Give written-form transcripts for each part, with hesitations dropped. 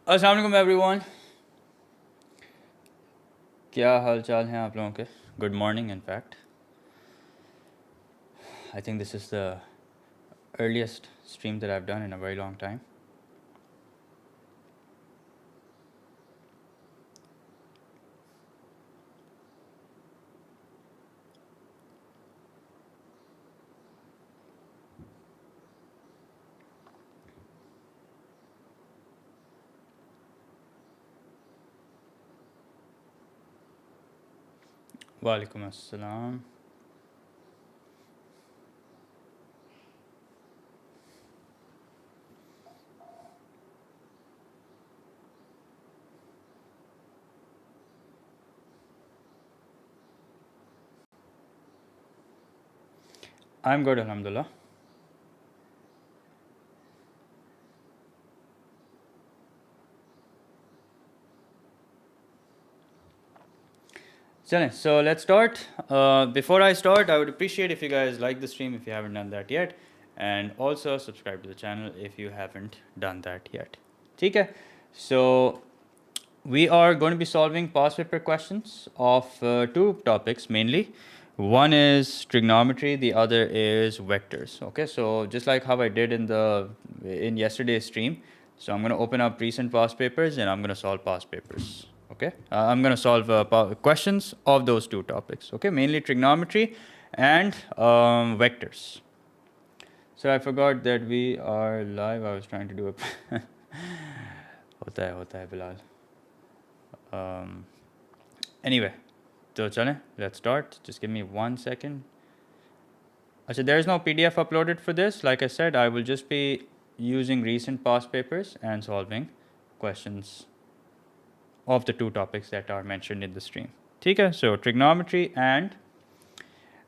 अस्सलाम वालेकुम एवरीवन, क्या हाल चाल हैं आप लोगों के? Good morning in fact. I think this is the earliest stream that I've done in a very long time. Walaikum assalam. I'm good, alhamdulillah. So let's start. Before I start, I would appreciate if you guys like the stream if you haven't done that yet, and also subscribe to the channel if you haven't done that yet. Okay, so we are going to be solving past paper questions of two topics mainly. One is trigonometry, the other is vectors. Okay, so just like how I did in yesterday's stream, so I'm going to open up recent past papers and I'm going to solve past papers. Okay, I'm going to solve questions of those two topics. Okay, mainly trigonometry and vectors. So I forgot that we are live. I was trying to do a hota hai Bilal. Anyway, so chale, let's start. Just give me 1 second. Achha, there is no PDF uploaded for this. Like I said, I will just be using recent past papers and solving questions of the two topics that are mentioned in the stream. Okay, so trigonometry and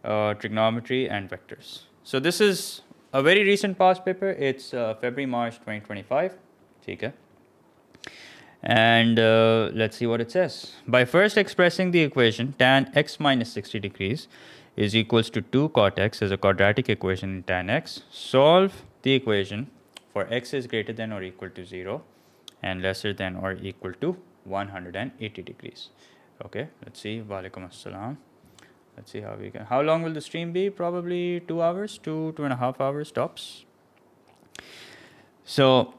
vectors. So this is a very recent past paper. It's February-March 2025. Okay. And let's see what it says. By first expressing the equation tan x minus 60 degrees is equals to 2 cot x as a quadratic equation in tan x, solve the equation for x is greater than or equal to 0 and lesser than or equal to 180 degrees. Okay, let's see. Walaikum assalam. Let's see how we can. How long will the stream be? Probably 2 hours, 2.5 hours tops. So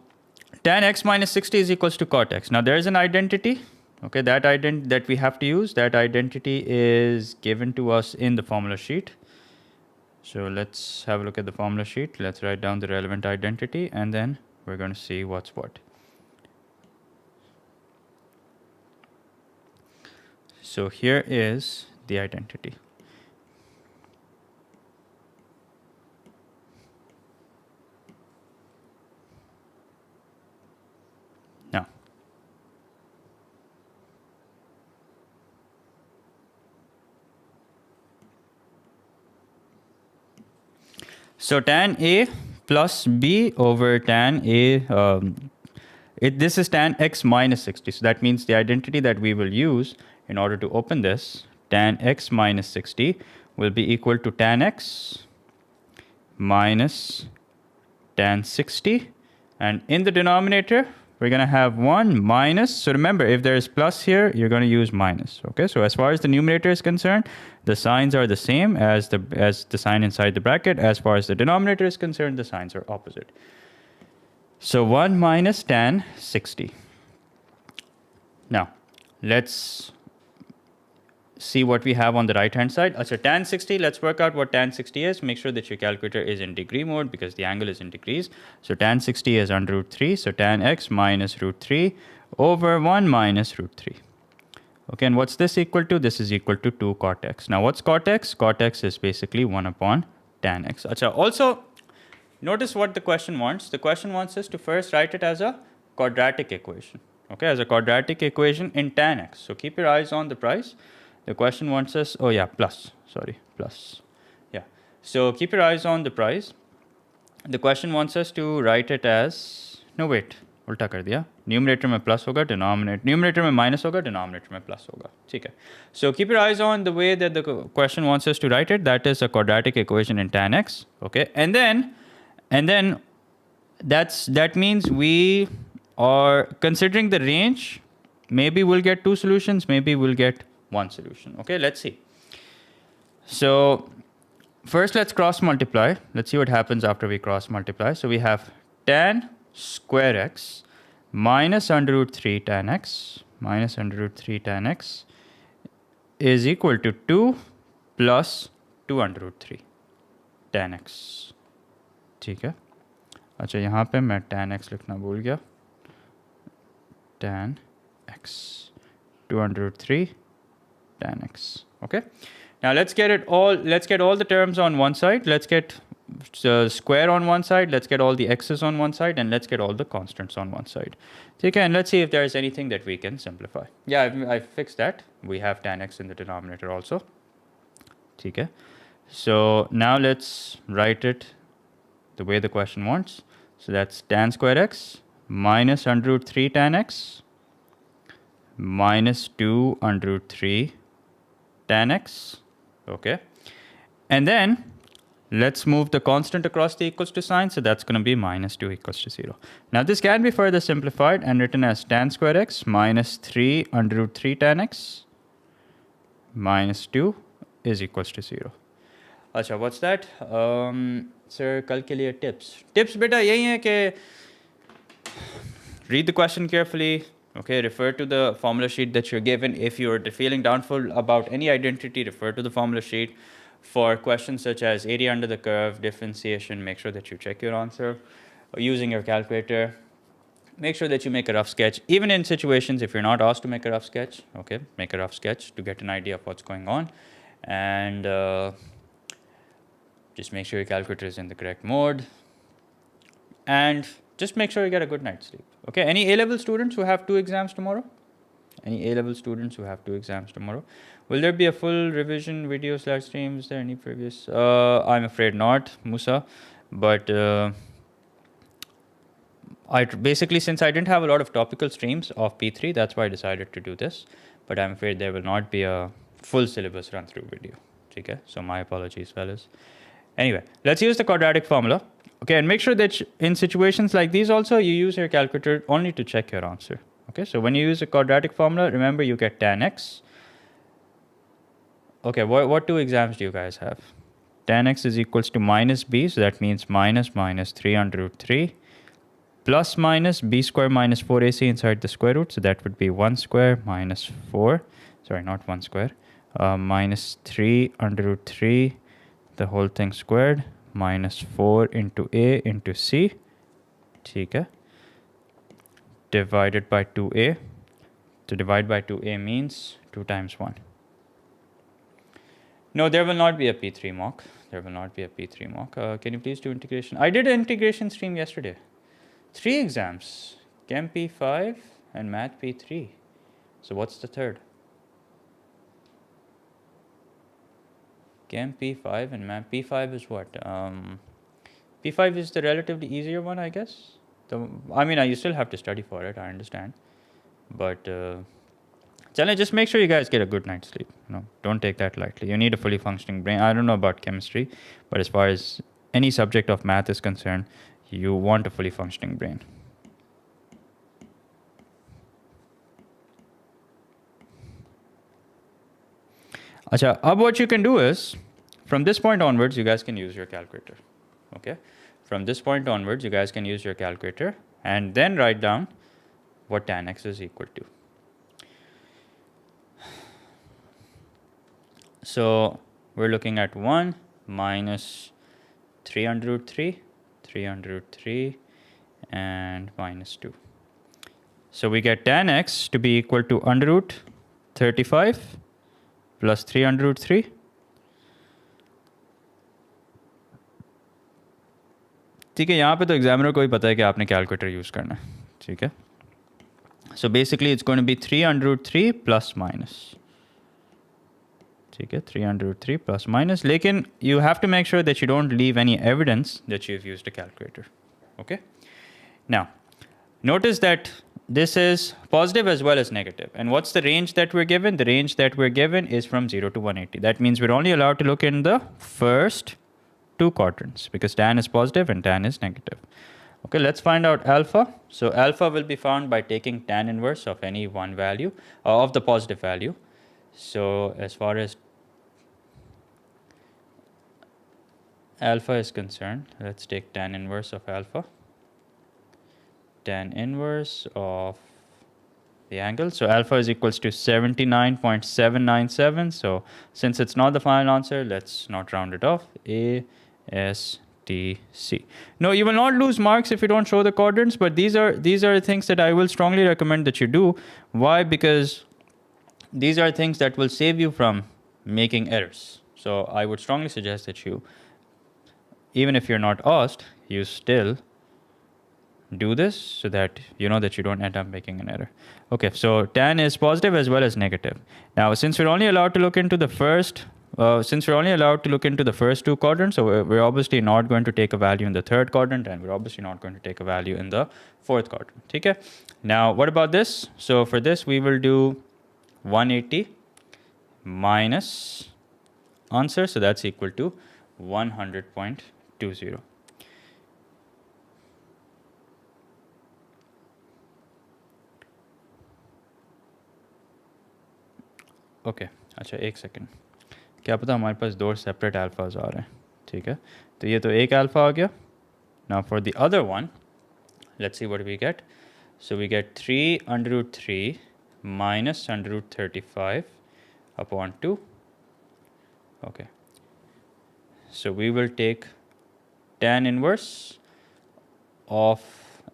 tan x minus 60 is equals to cot x. Now there is an identity. Okay, that we have to use. That identity is given to us in the formula sheet. So let's have a look at the formula sheet. Let's write down the relevant identity and then we're going to see what's what. So here is the identity. Now, so tan A plus B over tan A, this is tan x minus 60. So that means the identity that we will use in order to open this, tan x minus 60 will be equal to tan x minus tan 60. And in the denominator, we're going to have 1 minus. So remember, if there is plus here, you're going to use minus. Okay, so as far as the numerator is concerned, the signs are the same as the sign inside the bracket. As far as the denominator is concerned, the signs are opposite. So 1 minus tan 60. Now, let's see what we have on the right hand side. So tan 60, let's work out what tan 60 is. Make sure that your calculator is in degree mode because the angle is in degrees. So tan 60 is under root 3. So tan x minus root 3 over 1 minus root 3. Okay, and what's this equal to? This is equal to 2 cot x. Now what's cot x? Cot x is basically 1 upon tan x. Achha, also, notice what the question wants. The question wants us to first write it as a quadratic equation. Okay, as a quadratic equation in tan x. So keep your eyes on the price. The question wants us, plus. Yeah. So keep your eyes on the price. The question wants us to write it as, no wait, उल्टा कर दिया. Numerator में plus होगा, numerator में minus होगा, denominator में plus होगा. ठीक है. So keep your eyes on the way that the question wants us to write it. That is a quadratic equation in tan x. Okay, and then that means we or considering the range, maybe we'll get 2 solutions, maybe we'll get 1 solution. Okay, let's see. So first let's cross multiply. Let's see what happens after we cross multiply. So we have tan square x minus under root 3 tan x minus under root 3 tan x is equal to 2 plus 2 under root 3 tan x. ठीक है. अच्छा यहाँ पे मैं tan x लिखना भूल गया. Tan x 2 under root 3 tan x. Okay. Now let's get all the terms on one side. Let's get square on one side. Let's get all the x's on one side, and let's get all the constants on one side. Okay, and let's see if there is anything that we can simplify. Yeah, I fixed that. We have tan x in the denominator also. Okay. So now let's write it the way the question wants. So that's tan square x minus under root 3 tan x minus 2 under root 3 tan x. Okay. And then let's move the constant across the equals to sign. So that's going to be minus 2 equals to 0. Now this can be further simplified and written as tan square x minus 3 under root 3 tan x minus 2 is equals to 0. Acha, what's that? Sir, kal ke liye tips. Tips beta yahi hai ke read the question carefully. Okay, refer to the formula sheet that you're given. If you're feeling doubtful about any identity, refer to the formula sheet. For questions such as area under the curve, differentiation, make sure that you check your answer. Using your calculator, make sure that you make a rough sketch. Even in situations if you're not asked to make a rough sketch, okay, make a rough sketch to get an idea of what's going on. And just make sure your calculator is in the correct mode. And just make sure you get a good night's sleep. Okay, any A-level students who have 2 exams tomorrow? Any A-level students who have 2 exams tomorrow? Will there be a full revision video / stream? Is there any previous? I'm afraid not, Musa. But since I didn't have a lot of topical streams of P3, that's why I decided to do this. But I'm afraid there will not be a full syllabus run-through video. Okay, so my apologies, fellas. Anyway, let's use the quadratic formula. Okay, and make sure that in situations like these also, you use your calculator only to check your answer. Okay, so when you use a quadratic formula, remember you get tan x. Okay, what 2 exams do you guys have? Tan x is equals to minus b, so that means minus 3 under root 3 plus minus b square minus 4ac inside the square root, so that would be 1 square minus 4, sorry, not 1 square, minus 3 under root 3, the whole thing squared, minus 4 into a into c, okay, divided by 2a. To divide by 2a means 2 times 1. No, there will not be a P3 mock. There will not be a P3 mock. Can you please do integration? I did an integration stream yesterday. 3 exams. Chem P5 and Math P3. So what's the third? Chem P5 and Math P5 is what? P5 is the relatively easier one, I guess. You still have to study for it, I understand. But just make sure you guys get a good night's sleep. Don't take that lightly. You need a fully functioning brain. I don't know about chemistry, but as far as any subject of math is concerned, you want a fully functioning brain. Acha, what you can do is, from this point onwards, you guys can use your calculator. Okay? From this point onwards, you guys can use your calculator and then write down what tan x is equal to. So we're looking at 1 minus 3 under root 3, 3 under root 3, and minus 2. So we get tan x to be equal to under root 35 plus 3 under root 3. ठीक है, यहाँ पे तो examiner को ही पता है कि आपने कैलकुलेटर यूज़ करना है. ठीक है. So basically it's going to be 3 under root 3 plus minus. ठीक है, 3 under root 3 plus minus. लेकिन you have to make sure that you don't leave any evidence that you've used a calculator. Okay. Now, notice that this is positive as well as negative. And what's the range that we're given? The range that we're given is from 0 to 180. That means we're only allowed to look in the first 2 quadrants because tan is positive and tan is negative. Okay, let's find out alpha. So alpha will be found by taking tan inverse of any one value, of the positive value. So as far as alpha is concerned, let's take tan inverse of alpha. Tan inverse of the angle. So alpha is equals to 79.797. So since it's not the final answer, let's not round it off. A, S, T, C. No, you will not lose marks if you don't show the quadrants, but these are things that I will strongly recommend that you do. Why? Because these are things that will save you from making errors. So I would strongly suggest that you, even if you're not asked, you still do this so that you know that you don't end up making an error. Okay, so tan is positive as well as negative. Now, since we're only allowed to look into the first two quadrants, so we're obviously not going to take a value in the third quadrant, and we're obviously not going to take a value in the fourth quadrant. Okay. Now, what about this? So for this, we will do 180 minus answer, so that's equal to 100.20. Okay अच्छा एक second, क्या पता हमारे पास दो separate अल्फाज आ रहे हैं. ठीक है, तो ये तो एक अल्फा आ गया. Now for the other one, let's see what we get. So we get 3√3 minus √35 upon 2. Okay, so we will take tan inverse of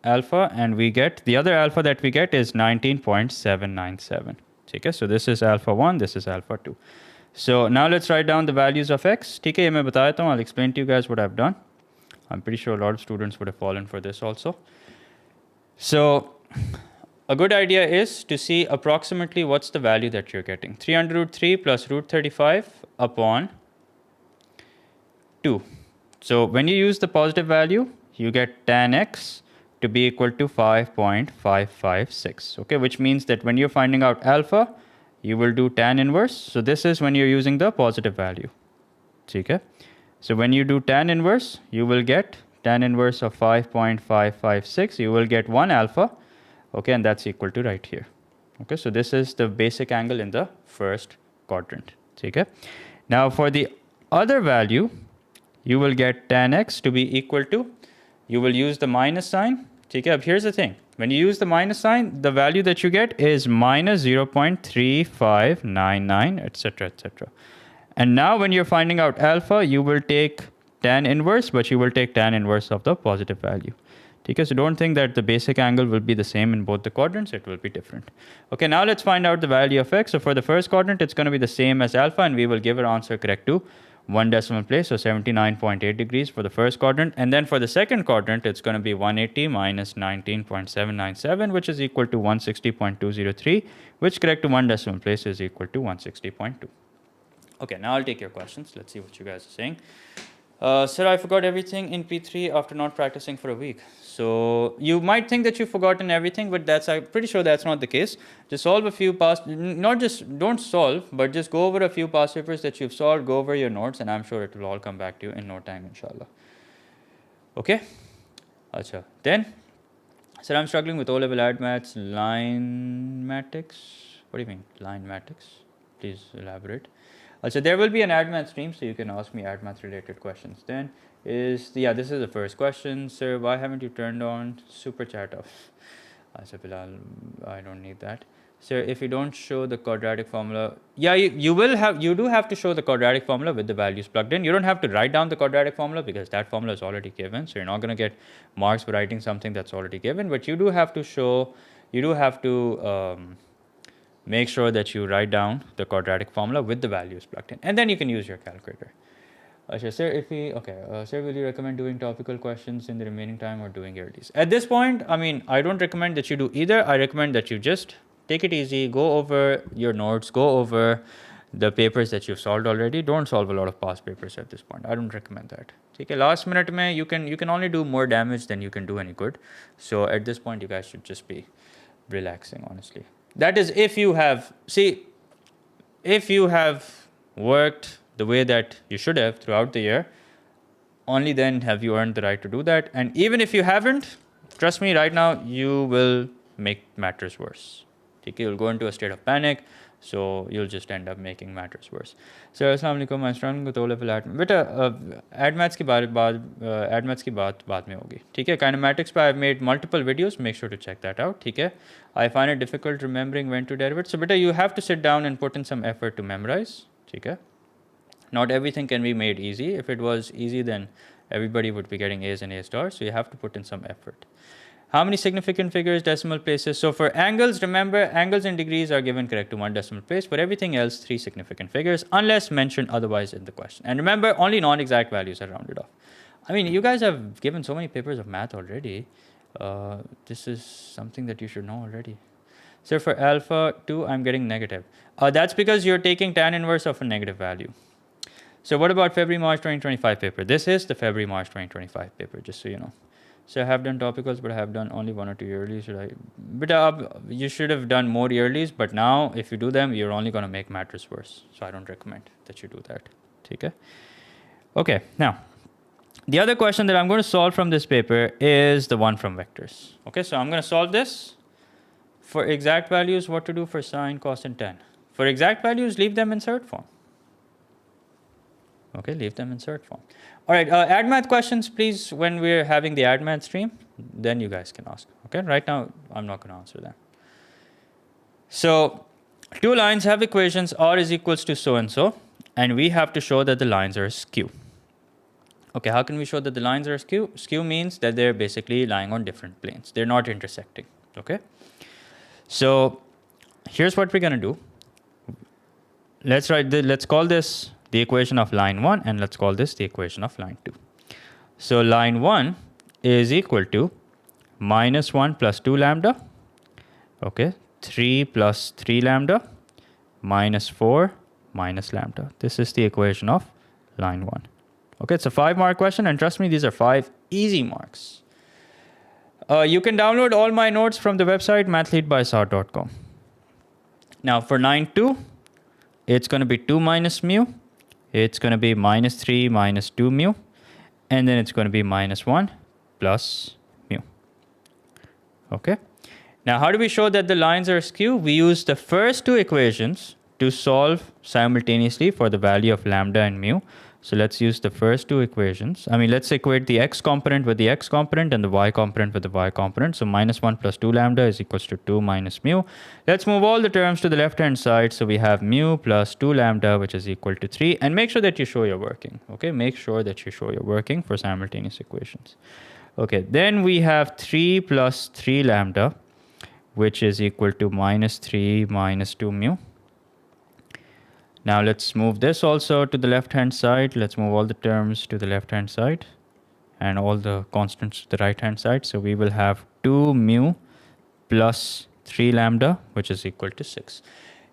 alpha, and we get the other alpha that we get is 19.797. Okay, so this is alpha 1, this is alpha 2. So now let's write down the values of x. ठीक है, ये मैं बता देता हूँ. I'll explain to you guys what I've done. I'm pretty sure a lot of students would have fallen for this also. So a good idea is to see approximately what's the value that you're getting. 300√3 plus √35 upon 2. So when you use the positive value, you get tan x to be equal to 5.556. Okay, which means that when you're finding out alpha, you will do tan inverse. So this is when you're using the positive value. Okay, so when you do tan inverse, you will get tan inverse of 5.556. You will get 1 alpha. Okay, and that's equal to right here. Okay, so this is the basic angle in the first quadrant. Okay, now for the other value, you will get tan x to be equal to, you will use the minus sign. Okay, here's the thing. When you use the minus sign, the value that you get is minus 0.3599, etc., etc. And now when you're finding out alpha, you will take tan inverse, but you will take tan inverse of the positive value. Okay, so don't think that the basic angle will be the same in both the quadrants. It will be different. Okay, now let's find out the value of x. So for the first quadrant, it's going to be the same as alpha, and we will give our answer correct to 1 decimal place, so 79.8 degrees for the first quadrant. And then for the second quadrant, it's going to be 180 minus 19.797, which is equal to 160.203, which correct to 1 decimal place is equal to 160.2. Okay, now I'll take your questions. Let's see what you guys are saying. Sir, I forgot everything in P3 after not practicing for a week. So you might think that you've forgotten everything, but I'm pretty sure that's not the case. Just solve a few don't solve, but just go over a few past papers that you've solved, go over your notes, and I'm sure it will all come back to you in no time, inshallah. Okay? Acha. Then, sir, I'm struggling with O-level add maths, line matrix. What do you mean, line matrix? Please elaborate. Also, there will be an AdMath stream, so you can ask me AdMath related questions. Then this is the first question. Sir, why haven't you turned on super chat off? Bilal, I don't need that. Sir, if you don't show the quadratic formula, you do have to show the quadratic formula with the values plugged in. You don't have to write down the quadratic formula because that formula is already given. So you're not going to get marks for writing something that's already given, but you do have to make sure that you write down the quadratic formula with the values plugged in, and then you can use your calculator. Sir, sir, will you recommend doing topical questions in the remaining time or doing LDs? At this point, I don't recommend that you do either. I recommend that you just take it easy, go over your notes, go over the papers that you've solved already. Don't solve a lot of past papers at this point. I don't recommend that. Okay, last minute you can only do more damage than you can do any good. So at this point, you guys should just be relaxing, honestly. That is if you have worked the way that you should have throughout the year, only then have you earned the right to do that. And even if you haven't, trust me, right now you will make matters worse. Okay, you'll go into a state of panic, so you'll just end up making matters worse. So अस्सलाम वालेकुम, I'm struggling with O-level बेटा add maths की बात बाद में होगी, ठीक है. Kinematics पे I've made multiple videos, make sure to check that out, ठीक है. I find it difficult remembering when to derive it. So बेटा you have to sit down and put in some effort to memorize, ठीक है. Not everything can be made easy. If it was easy, then everybody would be getting A's and A stars. So you have to put in some effort. How many significant figures, decimal places? So for angles, remember, angles and degrees are given correct to one decimal place. For everything else, 3 significant figures, unless mentioned otherwise in the question. And remember, only non-exact values are rounded off. I mean, you guys have given so many papers of math already. This is something that you should know already. So for alpha 2, I'm getting negative. That's because you're taking tan inverse of a negative value. So what about February, March 2025 paper? This is the February, March 2025 paper, just so you know. So I have done topicals, but I have done only 1 or 2 yearlies. But you should have done more yearlies, but now if you do them, you're only going to make matters worse. So I don't recommend that you do that. Okay? Okay, now, the other question that I'm going to solve from this paper is the one from vectors. Okay, so I'm going to solve this. For exact values, what to do for sine, cos, and tan. For exact values, leave them in third form. Okay, leave them in third form. All right, add math questions, please, when we're having the add math stream. Then you guys can ask. Okay, right now, I'm not going to answer them. So, 2 lines have equations r is equals to so-and-so, and we have to show that the lines are skew. Okay, how can we show that the lines are skew? Skew means that they're basically lying on different planes. They're not intersecting. Okay? So, here's what we're going to do. Let's call this the equation of line 1, and let's call this the equation of line 2. So line 1 is equal to minus 1 plus 2 lambda, okay, 3 plus 3 lambda, minus 4 minus lambda. This is the equation of line 1. Okay, it's a 5-mark question, and trust me, these are 5 easy marks. You can download all my notes from the website mathleadbysar.com. Now for line 2, it's going to be 2 minus mu. It's going to be minus 3 minus 2 mu. And then it's going to be minus 1 plus mu. Okay. Now, how do we show that the lines are skew? We use the first 2 equations to solve simultaneously for the value of lambda and mu. So let's use the first 2 equations. Let's equate the x component with the x component and the y component with the y component. So minus 1 plus 2 lambda is equals to 2 minus mu. Let's move all the terms to the left-hand side. So we have mu plus 2 lambda, which is equal to 3. And make sure that you show your working. Okay, make sure that you show your working for simultaneous equations. Okay, then we have 3 plus 3 lambda, which is equal to minus 3 minus 2 mu. Now let's move this also to the left-hand side. Let's move all the terms to the left-hand side and all the constants to the right-hand side. So we will have 2 mu plus 3 lambda, which is equal to 6.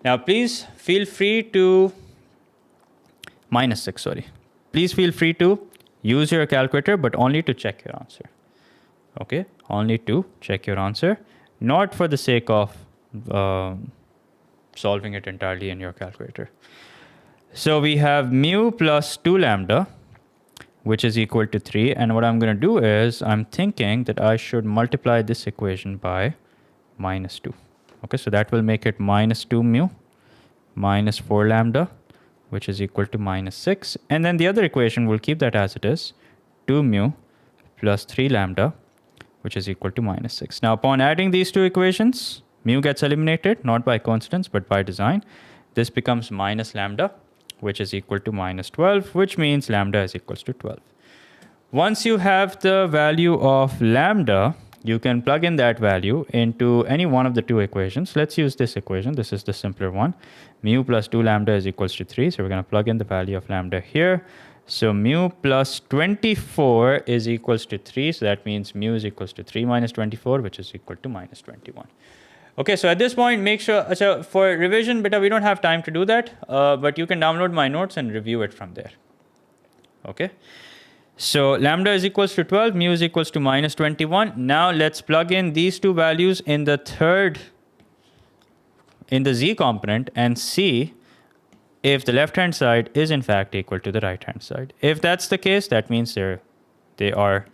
Now please feel free to, minus 6, sorry. Please feel free to use your calculator, but only to check your answer. Okay, only to check your answer, not for the sake of solving it entirely in your calculator. So we have mu plus 2 lambda, which is equal to 3. And what I'm going to do is I'm thinking that I should multiply this equation by minus 2. Okay, so that will make it minus 2 mu minus 4 lambda, which is equal to minus 6. And then the other equation, we'll keep that as it is, 2 mu plus 3 lambda, which is equal to minus 6. Now, upon adding these 2 equations, mu gets eliminated, not by coincidence, but by design. This becomes minus lambda, which is equal to minus 12, which means lambda is equals to 12. Once you have the value of lambda, you can plug in that value into any one of the 2 equations. Let's use this equation. This is the simpler one. Mu plus 2 lambda is equals to 3. So we're going to plug in the value of lambda here. So mu plus 24 is equals to 3. So that means mu is equals to 3 minus 24, which is equal to minus 21. Okay, so at this point, make sure, so for revision, beta, we don't have time to do that, but you can download my notes and review it from there. Okay, so lambda is equals to 12, mu is equals to minus 21. Now let's plug in these 2 values in the z component and see if the left-hand side is in fact equal to the right-hand side. If that's the case, that means they are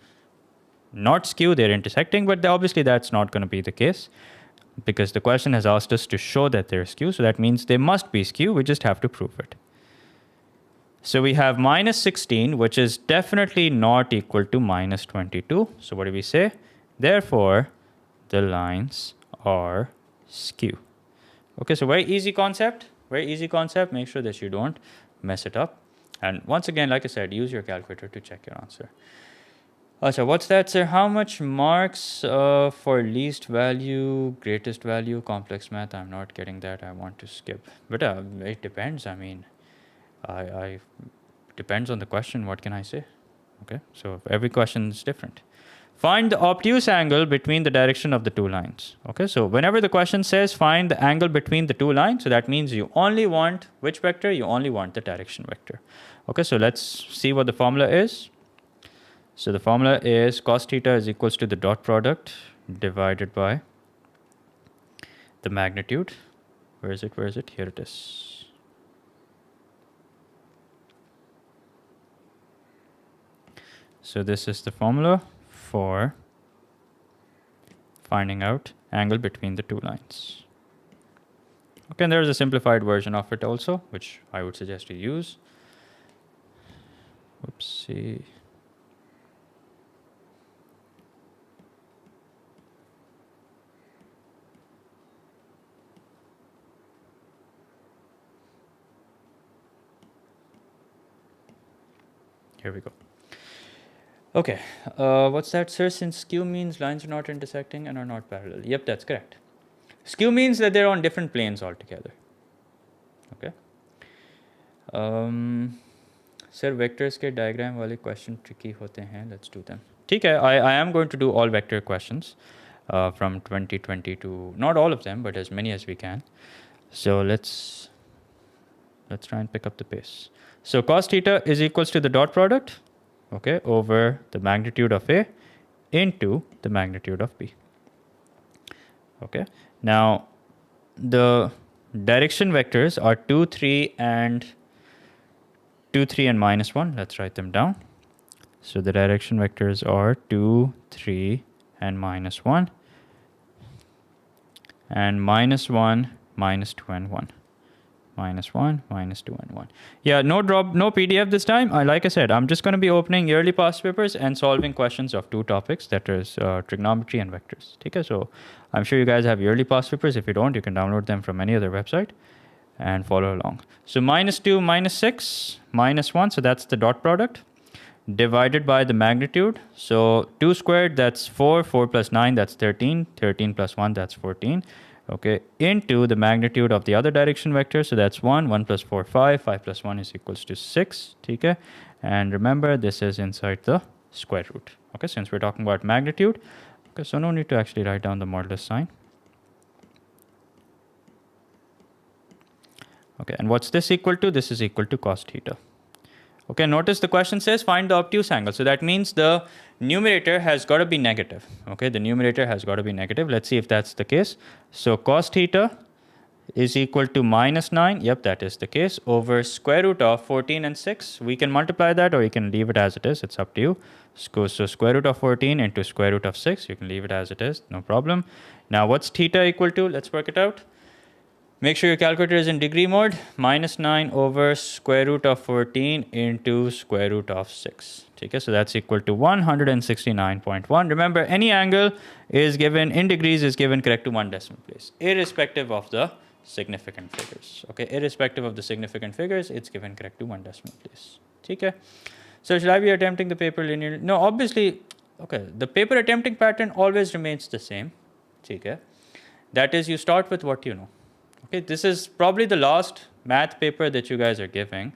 not skew, they're intersecting, but obviously that's not going to be the case because the question has asked us to show that they're skew. So that means they must be skew. We just have to prove it. So we have minus 16, which is definitely not equal to minus 22. So what do we say? Therefore, the lines are skew. Okay, so very easy concept. Very easy concept. Make sure that you don't mess it up. And once again, like I said, use your calculator to check your answer. So what's that, sir? How much marks for least value, greatest value, complex math? I'm not getting that. I want to skip. But it depends. I mean, I depends on the question. What can I say? Okay, so every question is different. Find the obtuse angle between the direction of the two lines. Okay, so whenever the question says find the angle between the two lines, so that means you only want which vector? You only want the direction vector. Okay, so let's see what the formula is. So the formula is cos theta is equals to the dot product divided by the magnitude. Where is it? Where is it? Here it is. So this is the formula for finding out angle between the two lines. Okay, and there's a simplified version of it also, which I would suggest you use. Oopsie. Here we go. Okay, what's that, sir? Since skew means lines are not intersecting and are not parallel. Yep, that's correct. Skew means that they're on different planes altogether. Okay. Sir, vectors के diagram वाले question tricky होते हैं. Let's do them. ठीक है, I am going to do all vector questions from 2020 to, not all of them, but as many as we can. So let's try and pick up the pace. So cos theta is equals to the dot product, okay, over the magnitude of A into the magnitude of B. Okay. Now, the direction vectors are 2, 3, and 2, 3, and minus 1. Let's write them down. So the direction vectors are 2, 3, and minus 1. And minus 1, minus 2, and 1. Minus 1, minus 2, and 1. Yeah, no PDF this time. Like I said, I'm just going to be opening yearly past papers and solving questions of two topics, that is trigonometry and vectors. Okay, so I'm sure you guys have yearly past papers. If you don't, you can download them from any other website and follow along. So minus 2, minus 6, minus 1, so that's the dot product, divided by the magnitude. So 2 squared, that's 4, 4 plus 9, that's 13, 13 plus 1, that's 14. Okay, into the magnitude of the other direction vector. So that's 1, 1 plus 4, 5, 5 plus 1 is equals to 6. Okay, and remember this is inside the square root. Okay, since we're talking about magnitude. Okay, so no need to actually write down the modulus sign. Okay, and what's this equal to? This is equal to cos theta. Okay, notice the question says find the obtuse angle. So that means the numerator has got to be negative. Okay, the numerator has got to be negative. Let's see if that's the case. So cos theta is equal to minus 9. Yep, that is the case. Over square root of 14 and 6. We can multiply that or you can leave it as it is. It's up to you. So square root of 14 into square root of 6. You can leave it as it is. No problem. Now what's theta equal to? Let's work it out. Make sure your calculator is in degree mode. Minus 9 over square root of 14 into square root of 6. Okay, so that's equal to 169.1. Remember, any angle is given in degrees is given correct to one decimal place, irrespective of the significant figures. Okay, irrespective of the significant figures, it's given correct to one decimal place. Okay, so should I be attempting the paper linearly? No, obviously, okay, the paper attempting pattern always remains the same. Okay, that is, you start with what you know. Okay, this is probably the last math paper that you guys are giving.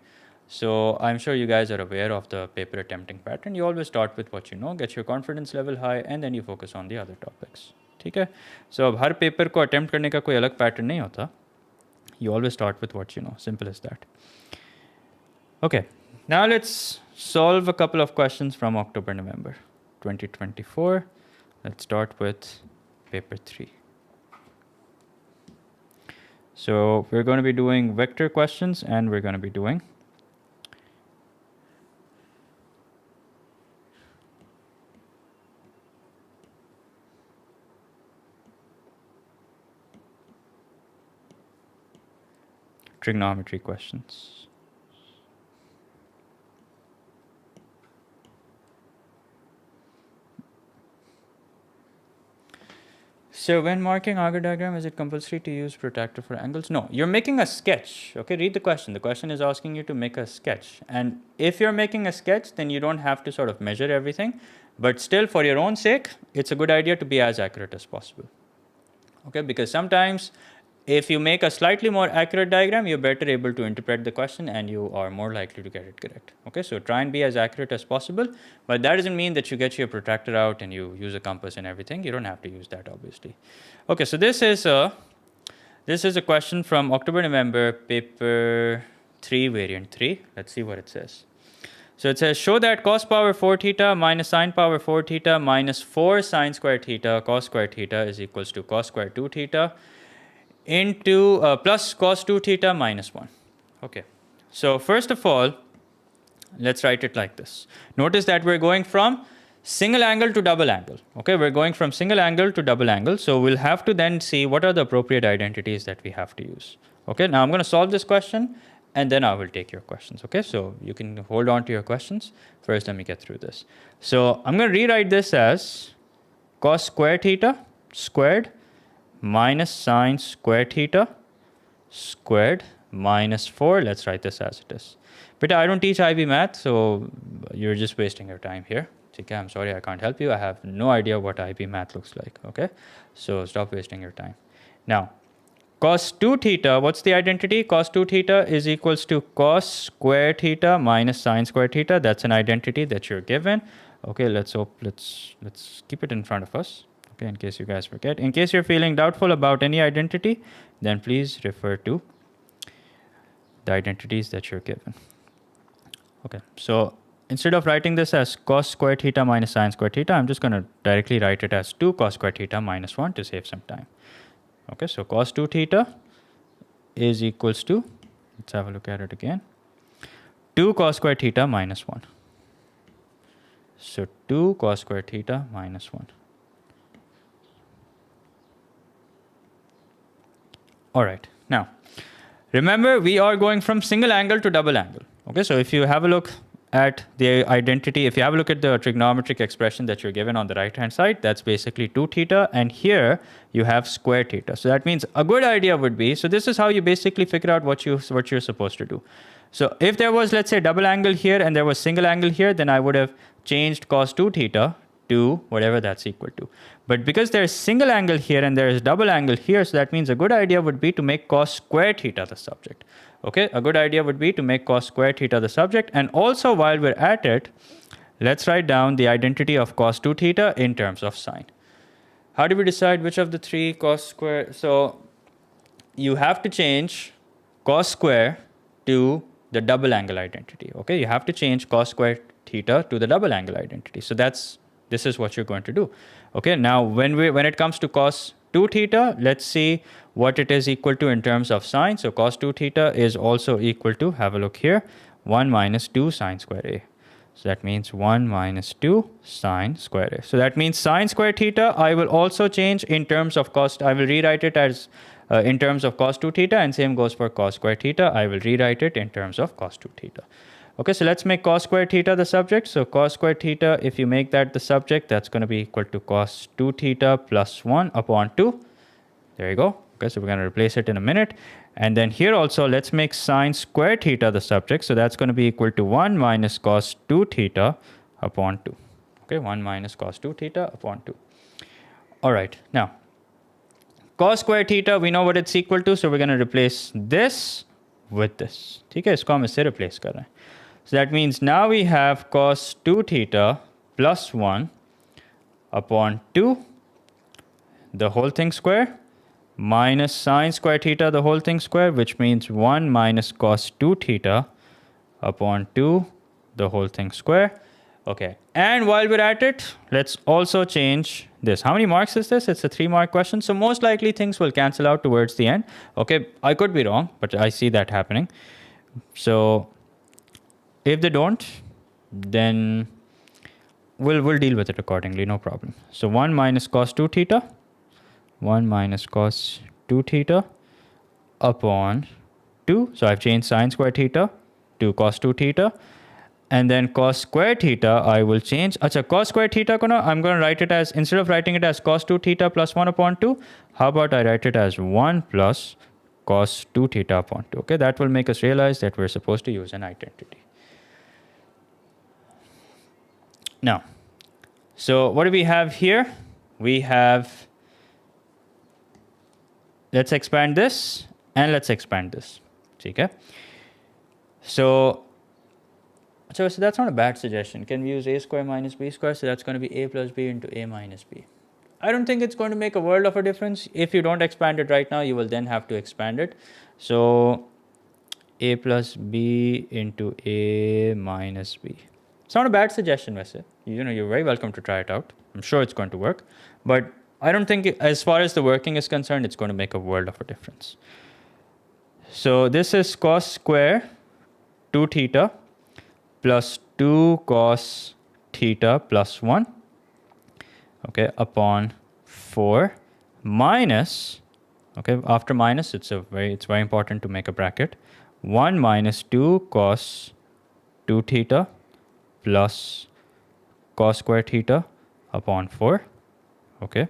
So I'm sure you guys are aware of the paper attempting pattern. You always start with what you know, get your confidence level high, and then you focus on the other topics. Okay, so अब हर paper को attempt करने का कोई अलग pattern नहीं होता. You always start with what you know. Simple as that. Okay, now let's solve a couple of questions from October, November 2024. Let's start with paper 3. So we're going to be doing vector questions and we're going to be doing trigonometry questions. So when marking Auger diagram, is it compulsory to use protractor for angles? No, you're making a sketch. Okay, read the question. The question is asking you to make a sketch. And if you're making a sketch, then you don't have to sort of measure everything. But still, for your own sake, it's a good idea to be as accurate as possible. Okay, because sometimes if you make a slightly more accurate diagram, you're better able to interpret the question and you are more likely to get it correct. Okay, so try and be as accurate as possible, but that doesn't mean that you get your protractor out and you use a compass and everything. You don't have to use that, obviously. Okay, so this is a question from October-November paper 3, variant 3. Let's see what it says. So it says, show that cos power 4 theta minus sine power 4 theta minus 4 sine square theta cos square theta is equals to cos square 2 theta into plus cos 2 theta minus 1. Okay, so first of all, let's write it like this. Notice that we're going from single angle to double angle. Okay, we're going from single angle to double angle. So we'll have to then see what are the appropriate identities that we have to use. Okay, now I'm going to solve this question and then I will take your questions. Okay, so you can hold on to your questions. First, let me get through this. So I'm going to rewrite this as cos square theta squared minus sine square theta squared minus 4. Let's write this as it is. But I don't teach IB math, so you're just wasting your time here. Okay, I'm sorry, I can't help you. I have no idea what IB math looks like. Okay, so stop wasting your time. Now, cos 2 theta, what's the identity? Cos 2 theta is equals to cos square theta minus sine square theta. That's an identity that you're given. Okay, let's keep it in front of us. Okay, in case you guys forget. In case you're feeling doubtful about any identity, then please refer to the identities that you're given. Okay, so instead of writing this as cos square theta minus sine square theta, I'm just going to directly write it as 2 cos square theta minus 1 to save some time. Okay, so cos 2 theta is equals to, let's have a look at it again, 2 cos square theta minus 1. So 2 cos square theta minus 1. All right, now remember we are going from single angle to double angle. Okay, so if you have a look at the identity, if you have a look at the trigonometric expression that you're given on the right hand side, that's basically 2 theta, and here you have square theta. So that means a good idea would be, so this is how you basically figure out what you're supposed to do. So if there was, let's say, double angle here and there was single angle here, then I would have changed cos 2 theta to whatever that's equal to. But because there's single angle here and there is double angle here, so that means a good idea would be to make cos square theta the subject. Okay, a good idea would be to make cos square theta the subject. And also, while we're at it, let's write down the identity of cos 2 theta in terms of sine. How do we decide which of the three cos square? So you have to change cos square to the double angle identity. Okay, you have to change cos square theta to the double angle identity. So this is what you're going to do. Okay, now when it comes to cos 2 theta, let's see what it is equal to in terms of sine. So cos 2 theta is also equal to, have a look here, 1 minus 2 sine square a. So that means 1 minus 2 sine square a. So that means sine square theta, I will also change in terms of cos, I will rewrite it as in terms of cos 2 theta, and same goes for cos square theta. I will rewrite it in terms of cos 2 theta. Okay, so let's make cos square theta the subject. So cos square theta, if you make that the subject, that's going to be equal to cos 2 theta plus 1 upon 2. There you go. Okay, so we're going to replace it in a minute. And then here also, let's make sine square theta the subject. So that's going to be equal to 1 minus cos 2 theta upon 2. Okay, 1 minus cos 2 theta upon 2. All right, now, cos square theta, we know what it's equal to. So we're going to replace this with this. Okay, इसको हम इससे replace कर रहे हैं. So that means now we have cos 2 theta plus 1 upon 2, the whole thing square, minus sine square theta, the whole thing square, which means 1 minus cos 2 theta upon 2, the whole thing square. Okay, and while we're at it, let's also change this. How many marks is this? It's a 3-mark question, so most likely things will cancel out towards the end. Okay, I could be wrong, but I see that happening. So if they don't, then we'll deal with it accordingly, no problem. So 1 minus cos 2 theta, 1 minus cos 2 theta upon 2. So I've changed sine square theta to cos 2 theta. And then cos square theta, I will change. Acha, cos square theta, I'm going to write it as, instead of writing it as cos 2 theta plus 1 upon 2, how about I write it as 1 plus cos 2 theta upon 2. Okay, that will make us realize that we're supposed to use an identity. Now, so what do we have here? We have, let's expand this and let's expand this. Okay? So that's not a bad suggestion. Can we use a square minus b square? So that's going to be a plus b into a minus b. I don't think it's going to make a world of a difference. If you don't expand it right now, you will then have to expand it. So a plus b into a minus b. It's not a bad suggestion, Vese. You're very welcome to try it out. I'm sure it's going to work. But I don't think, as far as the working is concerned, it's going to make a world of a difference. So this is cos square 2 theta plus 2 cos theta plus 1, okay, upon 4 minus, okay, after minus, it's very important to make a bracket, 1 minus 2 cos 2 theta plus cos square theta upon 4, okay.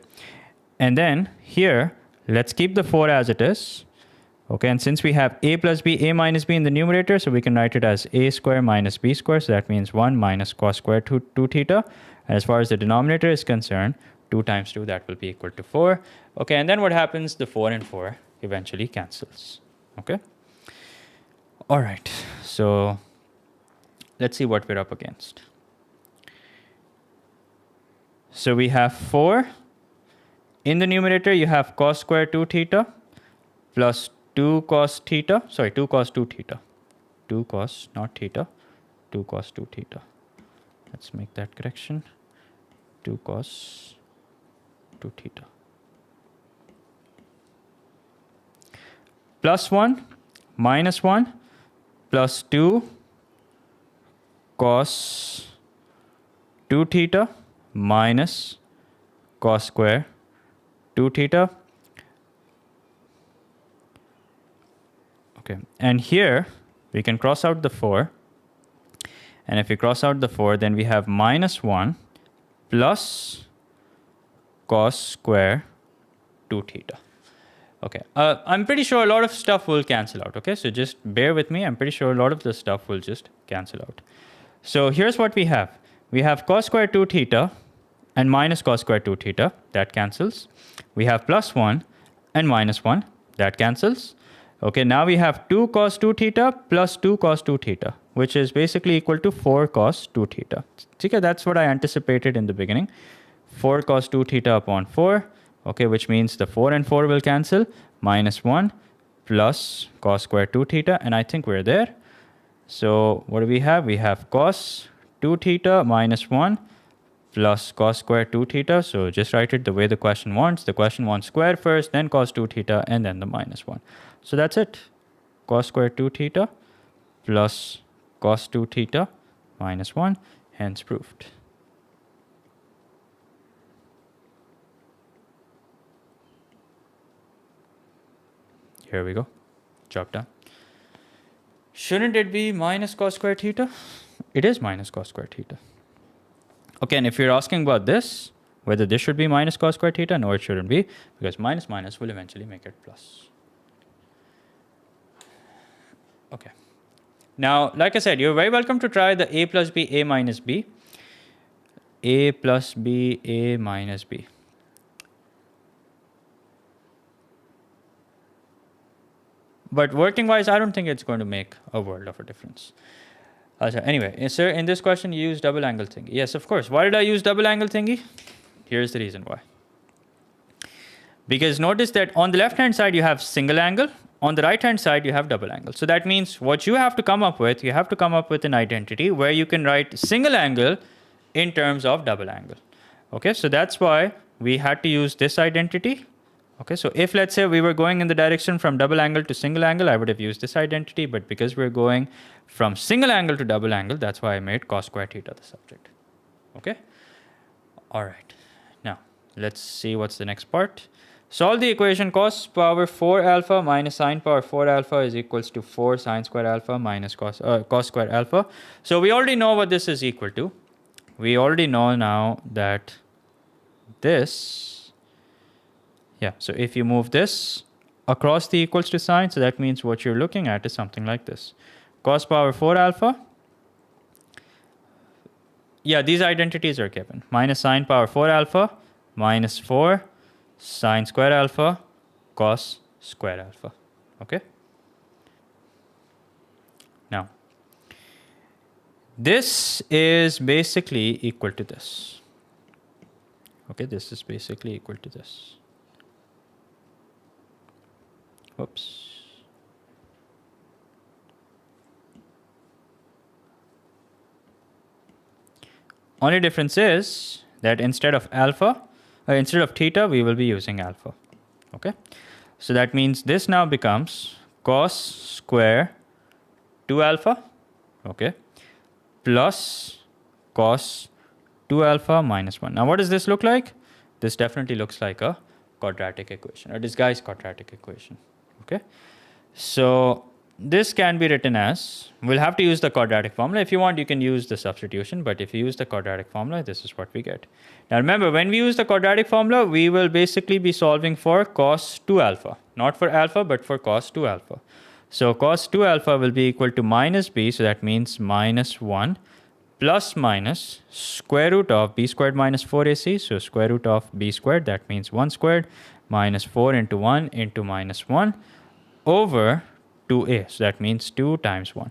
And then here, let's keep the 4 as it is. Okay, and since we have a plus b, a minus b in the numerator, so we can write it as a square minus b square. So that means 1 minus cos square 2 theta. And as far as the denominator is concerned, 2 times 2, that will be equal to 4. Okay, and then what happens? The 4 and 4 eventually cancels. Okay. All right, so let's see what we're up against. So we have 4. In the numerator, you have cos square 2 theta plus 2 cos 2 theta. 2 cos, not theta. 2 cos 2 theta. Let's make that correction. 2 cos 2 theta. Plus 1, minus 1, plus 2 cos 2 theta minus cos square 2 theta. Okay, and here we can cross out the 4. And if we cross out the 4, then we have minus 1 plus cos square 2 theta. Okay, I'm pretty sure a lot of stuff will cancel out. Okay, so just bear with me. I'm pretty sure a lot of the stuff will just cancel out. So here's what we have. We have cos square 2 theta and minus cos square 2 theta. That cancels. We have plus 1 and minus 1. That cancels. Okay, now we have 2 cos 2 theta plus 2 cos 2 theta, which is basically equal to 4 cos 2 theta. Okay, that's what I anticipated in the beginning. 4 cos 2 theta upon 4, okay, which means the 4 and 4 will cancel. Minus 1 plus cos square 2 theta, and I think we're there. So what do we have? We have cos 2 theta minus 1 plus cos square 2 theta. So just write it the way the question wants. The question wants square first, then cos 2 theta, and then the minus 1. So that's it. Cos square 2 theta plus cos 2 theta minus 1, hence proved. Here we go. Job done. Shouldn't it be minus cos square theta? It is minus cos square theta. Okay, and if you're asking about this, whether this should be minus cos square theta, no, it shouldn't be, because minus minus will eventually make it plus. Okay. Now, like I said, you're very welcome to try the a plus b, a minus b. A plus b, a minus b. But working wise, I don't think it's going to make a world of a difference. Anyway, sir, in this question, you use double angle thingy. Yes, of course. Why did I use double angle thingy? Here's the reason why. Because notice that on the left-hand side, you have single angle. On the right-hand side, you have double angle. So that means what you have to come up with, you have to come up with an identity where you can write single angle in terms of double angle. Okay, so that's why we had to use this identity. Okay, so if let's say we were going in the direction from double angle to single angle, I would have used this identity. But because we're going from single angle to double angle, that's why I made cos square theta the subject. Okay, all right. Now, let's see what's the next part. Solve the equation cos power 4 alpha minus sine power 4 alpha is equals to 4 sine square alpha minus cos square alpha. So we already know what this is equal to. We already know now that this, yeah, so if you move this across the equals to sign, so that means what you're looking at is something like this. Cos power 4 alpha, yeah, these identities are given. Minus sine power 4 alpha minus 4 sine square alpha cos square alpha. Okay? Now, this is basically equal to this. Okay, this is basically equal to this. Whoops. Only difference is that instead of theta, we will be using alpha. Okay, so that means this now becomes cos square 2 alpha, okay, plus cos 2 alpha minus 1. Now, what does this look like? This definitely looks like a quadratic equation, a disguised quadratic equation. Okay, so this can be written as, we'll have to use the quadratic formula. If you want, you can use the substitution, but if you use the quadratic formula, this is what we get. Now remember, when we use the quadratic formula, we will basically be solving for cos 2 alpha, not for alpha, but for cos 2 alpha. So cos 2 alpha will be equal to minus b, so that means minus 1 plus minus square root of b squared minus 4ac, so square root of b squared, that means 1 squared, minus 4 into 1 into minus 1 over 2a, so that means 2 times 1.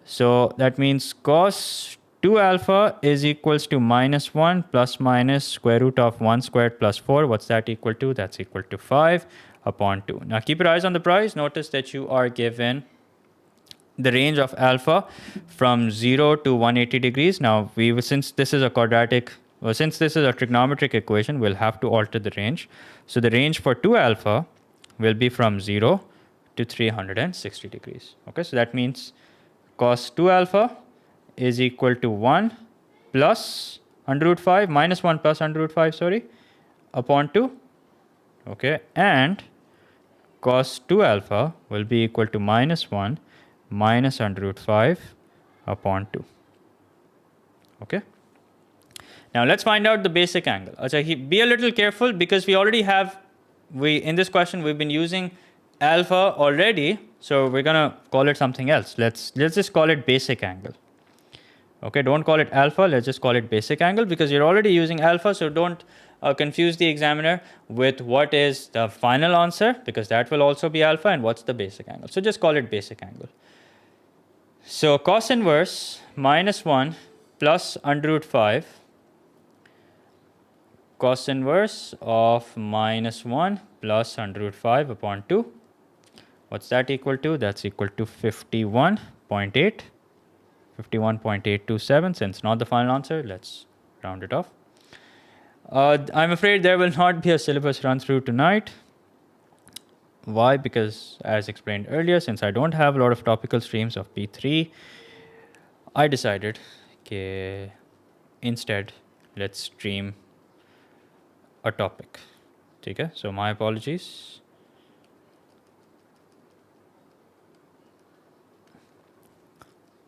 So that means cos 2 alpha is equals to minus 1 plus minus square root of 1 squared plus 4. What's that equal to? That's equal to 5 upon 2. Now keep your eyes on the prize. Notice that you are given the range of alpha from 0 to 180 degrees. Now, since this is a trigonometric equation, we'll have to alter the range. So the range for 2 alpha will be from 0 to 360 degrees. Okay, so that means cos 2 alpha is equal to 1 plus under root 5 minus 1 plus under root 5, sorry, upon 2. Okay, and cos 2 alpha will be equal to minus 1 minus under root 5 upon 2. Okay. Now let's find out the basic angle. Be a little careful because we already have, in this question we've been using alpha already, so we're gonna call it something else. Let's just call it basic angle. Okay, don't call it alpha, let's just call it basic angle because you're already using alpha, so don't confuse the examiner with what is the final answer because that will also be alpha and what's the basic angle. So just call it basic angle. So cos inverse minus 1 plus under root 5, cos inverse of minus 1 plus under root 5 upon 2. What's that equal to? That's equal to 51.8. 51.827. Since not the final answer, let's round it off. I'm afraid there will not be a syllabus run through tonight. Why? Because as explained earlier, since I don't have a lot of topical streams of P3, I decided instead let's stream a topic. Okay, so my apologies.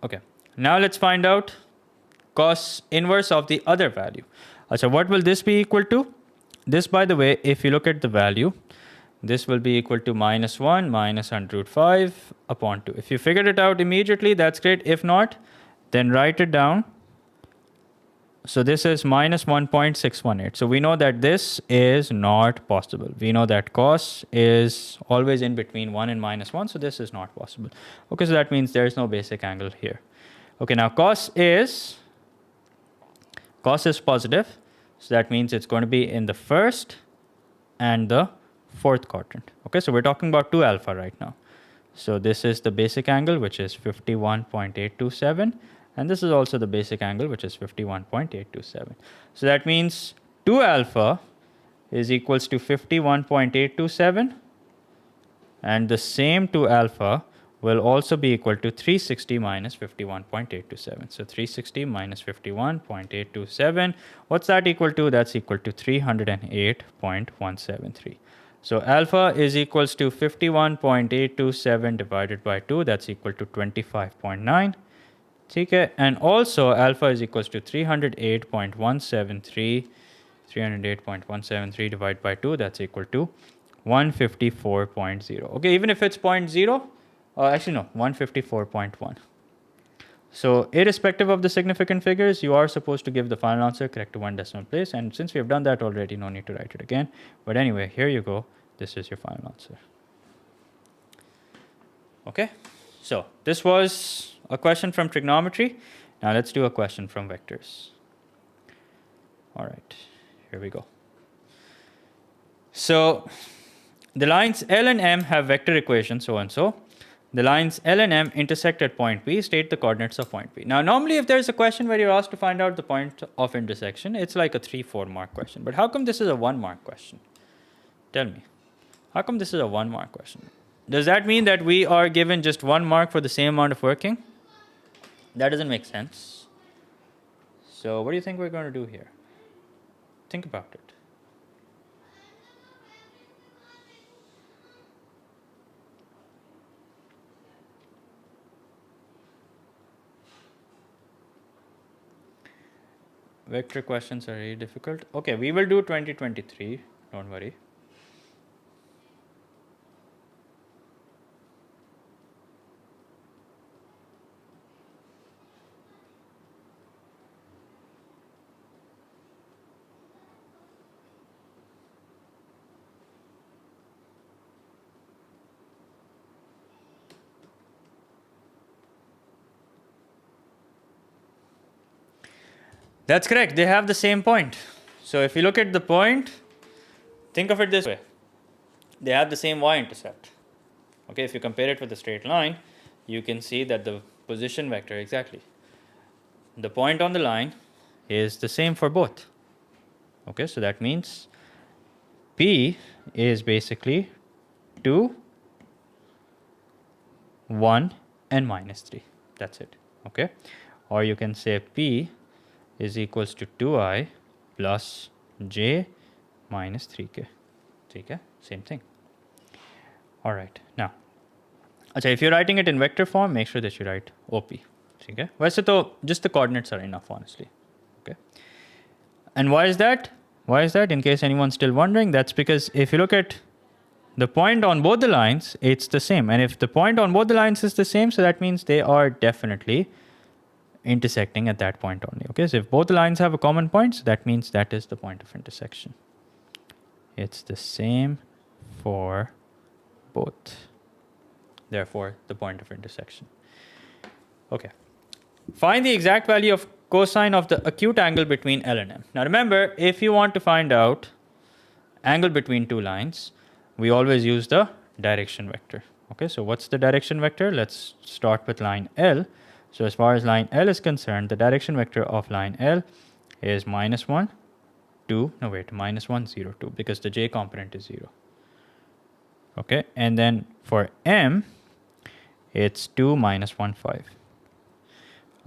Okay, now let's find out cos inverse of the other value. So what will this be equal to? This, by the way, if you look at the value, this will be equal to minus 1 minus under root 5 upon 2. If you figured it out immediately, that's great. If not, then write it down. So this is minus 1.618. So we know that this is not possible. We know that cos is always in between 1 and minus 1. So this is not possible. Okay, so that means there is no basic angle here. Okay, now cos is positive. So that means it's going to be in the first and the fourth quadrant. Okay, so we're talking about 2 alpha right now. So this is the basic angle, which is 51.827. And this is also the basic angle, which is 51.827. So that means 2 alpha is equals to 51.827. And the same 2 alpha will also be equal to 360 minus 51.827. So 360 minus 51.827. What's that equal to? That's equal to 308.173. So alpha is equals to 51.827 divided by 2. That's equal to 25.9. Okay. And also alpha is equals to 308.173. 308.173 divided by 2. That's equal to 154.0. Okay. Even if it's 0.0, actually no, 154.1. So irrespective of the significant figures, you are supposed to give the final answer correct to one decimal place. And since we have done that already, no need to write it again. But anyway, here you go. This is your final answer. Okay. So this was a question from trigonometry. Now let's do a question from vectors. All right. Here we go. So the lines L and M have vector equations so and so. The lines L and M intersect at point P. State the coordinates of point P. Now, normally if there's a question where you're asked to find out the point of intersection, it's like a 3-4 mark question. But how come this is a 1 mark question? Tell me. How come this is a 1 mark question? Does that mean that we are given just 1 mark for the same amount of working? That doesn't make sense. So what do you think we're going to do here? Think about it. Vector questions are really difficult. Okay, we will do 2023. Don't worry. That's correct. They have the same point. So if you look at the point, think of it this way. They have the same y-intercept. Okay, if you compare it with a straight line, you can see that the position vector, exactly. The point on the line is the same for both. Okay, so that means P is basically 2, 1, and minus 3. That's it. Okay, or you can say P is equals to 2i plus j minus 3k. 3k, same thing. All right, now, if you're writing it in vector form, make sure that you write OP. Okay, वैसे तो just the coordinates are enough, honestly. Okay, and why is that? Why is that? In case anyone's still wondering, that's because if you look at the point on both the lines, it's the same. And if the point on both the lines is the same, so that means they are definitely intersecting at that point only. Okay, so if both the lines have a common point, so that means that is the point of intersection. It's the same for both. Therefore, the point of intersection. Okay. Find the exact value of cosine of the acute angle between L and M. Now remember, if you want to find out angle between two lines, we always use the direction vector. Okay, so what's the direction vector? Let's start with line L. So as far as line L is concerned, the direction vector of line L is minus 1, 2, no wait, minus 1, 0, 2, because the j component is 0. Okay, and then for M, it's 2, minus 1, 5.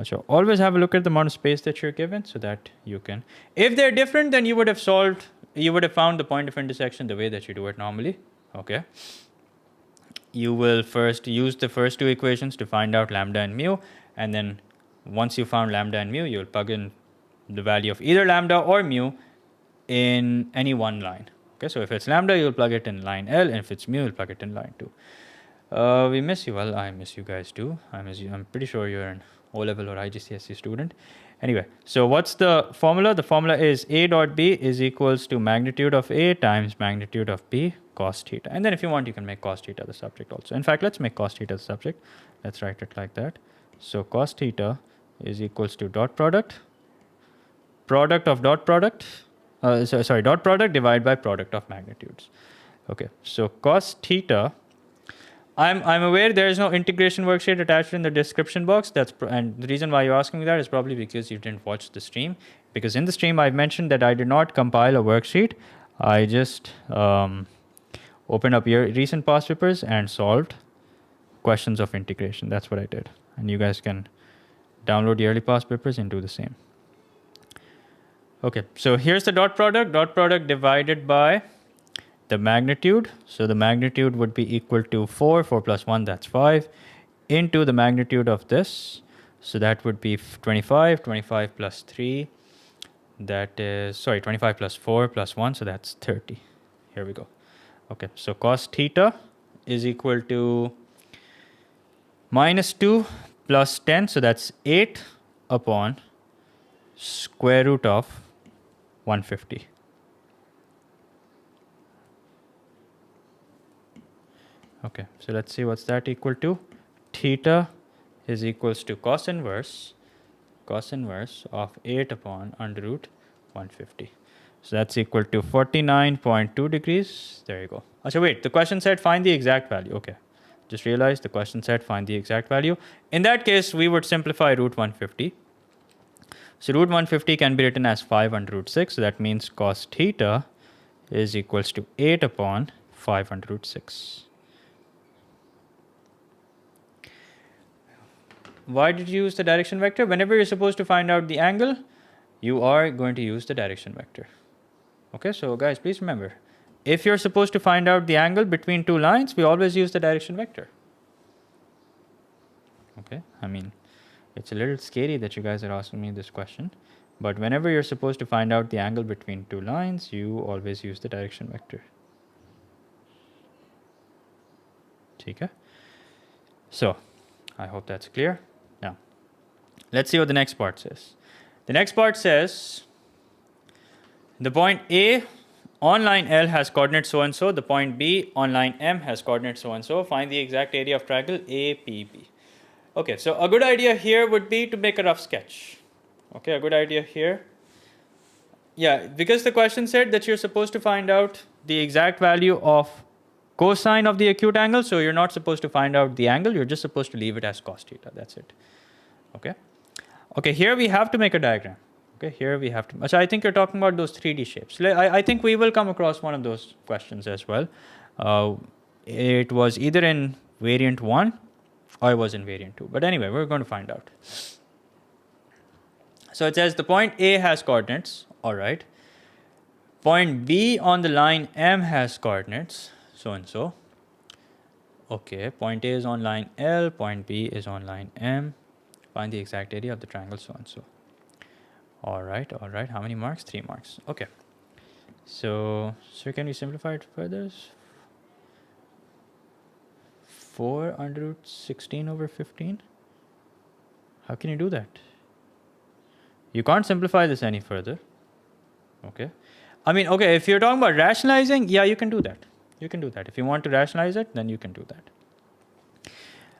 So always have a look at the amount of space that you're given so that you can, if they're different, then you would have found the point of intersection the way that you do it normally. Okay. You will first use the first two equations to find out lambda and mu. And then once you found lambda and mu, you'll plug in the value of either lambda or mu in any one line. Okay, so if it's lambda, you'll plug it in line L, and if it's mu, you'll plug it in line 2. We miss you. Well, I miss you guys too. I miss you. I'm pretty sure you're an O-level or IGCSE student. Anyway, so what's the formula? The formula is A dot B is equals to magnitude of A times magnitude of B cos theta. And then if you want, you can make cos theta the subject also. In fact, let's make cos theta the subject. Let's write it like that. So cos theta is equals to dot product of dot product, dot product divided by product of magnitudes. Okay, so cos theta, I'm aware there is no integration worksheet attached in the description box. And the reason why you're asking me that is probably because you didn't watch the stream. Because in the stream, I've mentioned that I did not compile a worksheet. I just opened up your recent past papers and solved questions of integration. That's what I did. And you guys can download the early past papers and do the same. Okay, so here's the dot product divided by the magnitude. So the magnitude would be equal to 4. 4 plus 1, that's 5, into the magnitude of this. So that would be 25. 25 plus 3, that is, sorry, 25 plus 4 plus 1, so that's 30. Here we go. Okay, so cos theta is equal to minus 2 plus 10, so that's 8 upon square root of 150. Okay, so let's see what's that equal to. Theta is equals to cos inverse of 8 upon under root 150. So that's equal to 49.2 degrees. There you go. So wait, the question said find the exact value. Okay, just realized the question said find the exact value. In that case, we would simplify root 150. So root 150 can be written as 5 under root 6. So that means cos theta is equals to 8 upon 5 under root 6. Why did you use the direction vector? Whenever you're supposed to find out the angle, you are going to use the direction vector. Okay, so guys, please remember, if you're supposed to find out the angle between two lines, we always use the direction vector. Okay, I mean, it's a little scary that you guys are asking me this question, but whenever you're supposed to find out the angle between two lines, you always use the direction vector. Okay, so I hope that's clear. Now, let's see what the next part says. The next part says the point A on line L has coordinates so and so. The point B on line M has coordinates so and so. Find the exact area of triangle APB. Okay, so a good idea here would be to make a rough sketch. Okay, a good idea here. Yeah, because the question said that you're supposed to find out the exact value of cosine of the acute angle, so you're not supposed to find out the angle, you're just supposed to leave it as cos theta. That's it. Okay. Okay, here we have to make a diagram. Okay, here we have to. So I think you're talking about those 3D shapes. I think we will come across one of those questions as well. It was either in variant 1 or it was in variant 2. But anyway, we're going to find out. So it says the point A has coordinates. All right. Point B on the line M has coordinates. So and so. Okay, point A is on line L, point B is on line M. Find the exact area of the triangle so and so. All right. How many marks? 3 marks. Okay. So can we simplify it further? 4 under root 16 over 15? How can you do that? You can't simplify this any further. Okay. I mean, okay, if you're talking about rationalizing, yeah, you can do that. You can do that. If you want to rationalize it, then you can do that.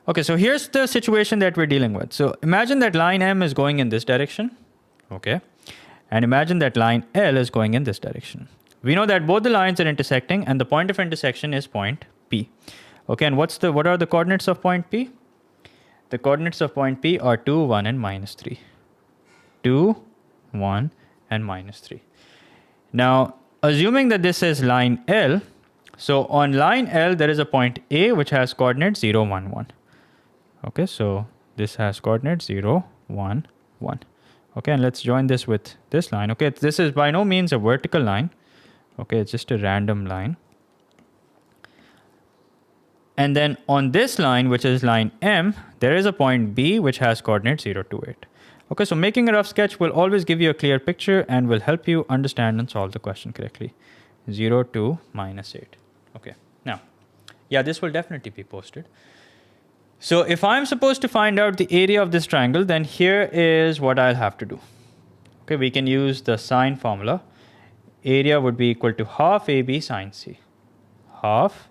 Okay, so here's the situation that we're dealing with. So imagine that line M is going in this direction. Okay. And imagine that line L is going in this direction. We know that both the lines are intersecting and the point of intersection is point P. Okay, and what are the coordinates of point P? The coordinates of point P are 2, 1, and minus 3. 2, 1, and minus 3. Now, assuming that this is line L, so on line L, there is a point A which has coordinates 0, 1, 1. Okay, so this has coordinates 0, 1, 1. Okay, and let's join this with this line. Okay, this is by no means a vertical line. Okay, it's just a random line. And then on this line, which is line M, there is a point B which has coordinates 0, 2, 8. Okay, so making a rough sketch will always give you a clear picture and will help you understand and solve the question correctly. 0, 2, minus 8. Okay, now, yeah, this will definitely be posted. So if I'm supposed to find out the area of this triangle, then here is what I'll have to do. Okay, we can use the sine formula. Area would be equal to half AB sine C. Half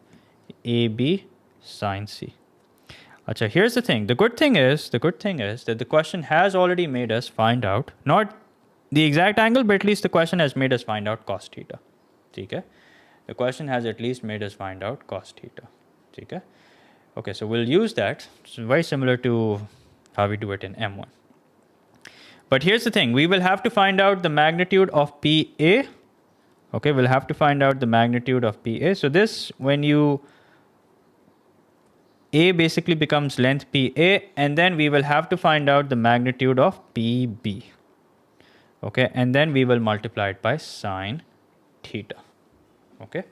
AB sine C. Achha, here's the thing. The good thing is that the question has already made us find out, not the exact angle, but at least the question has made us find out cos theta. Okay? The question has at least made us find out cos theta. Okay? Okay, so we'll use that. It's very similar to how we do it in M1. But here's the thing. We will have to find out the magnitude of PA. Okay, we'll have to find out the magnitude of PA. So this, when you A basically becomes length PA, and then we will have to find out the magnitude of PB. Okay, and then we will multiply it by sine theta. Okay.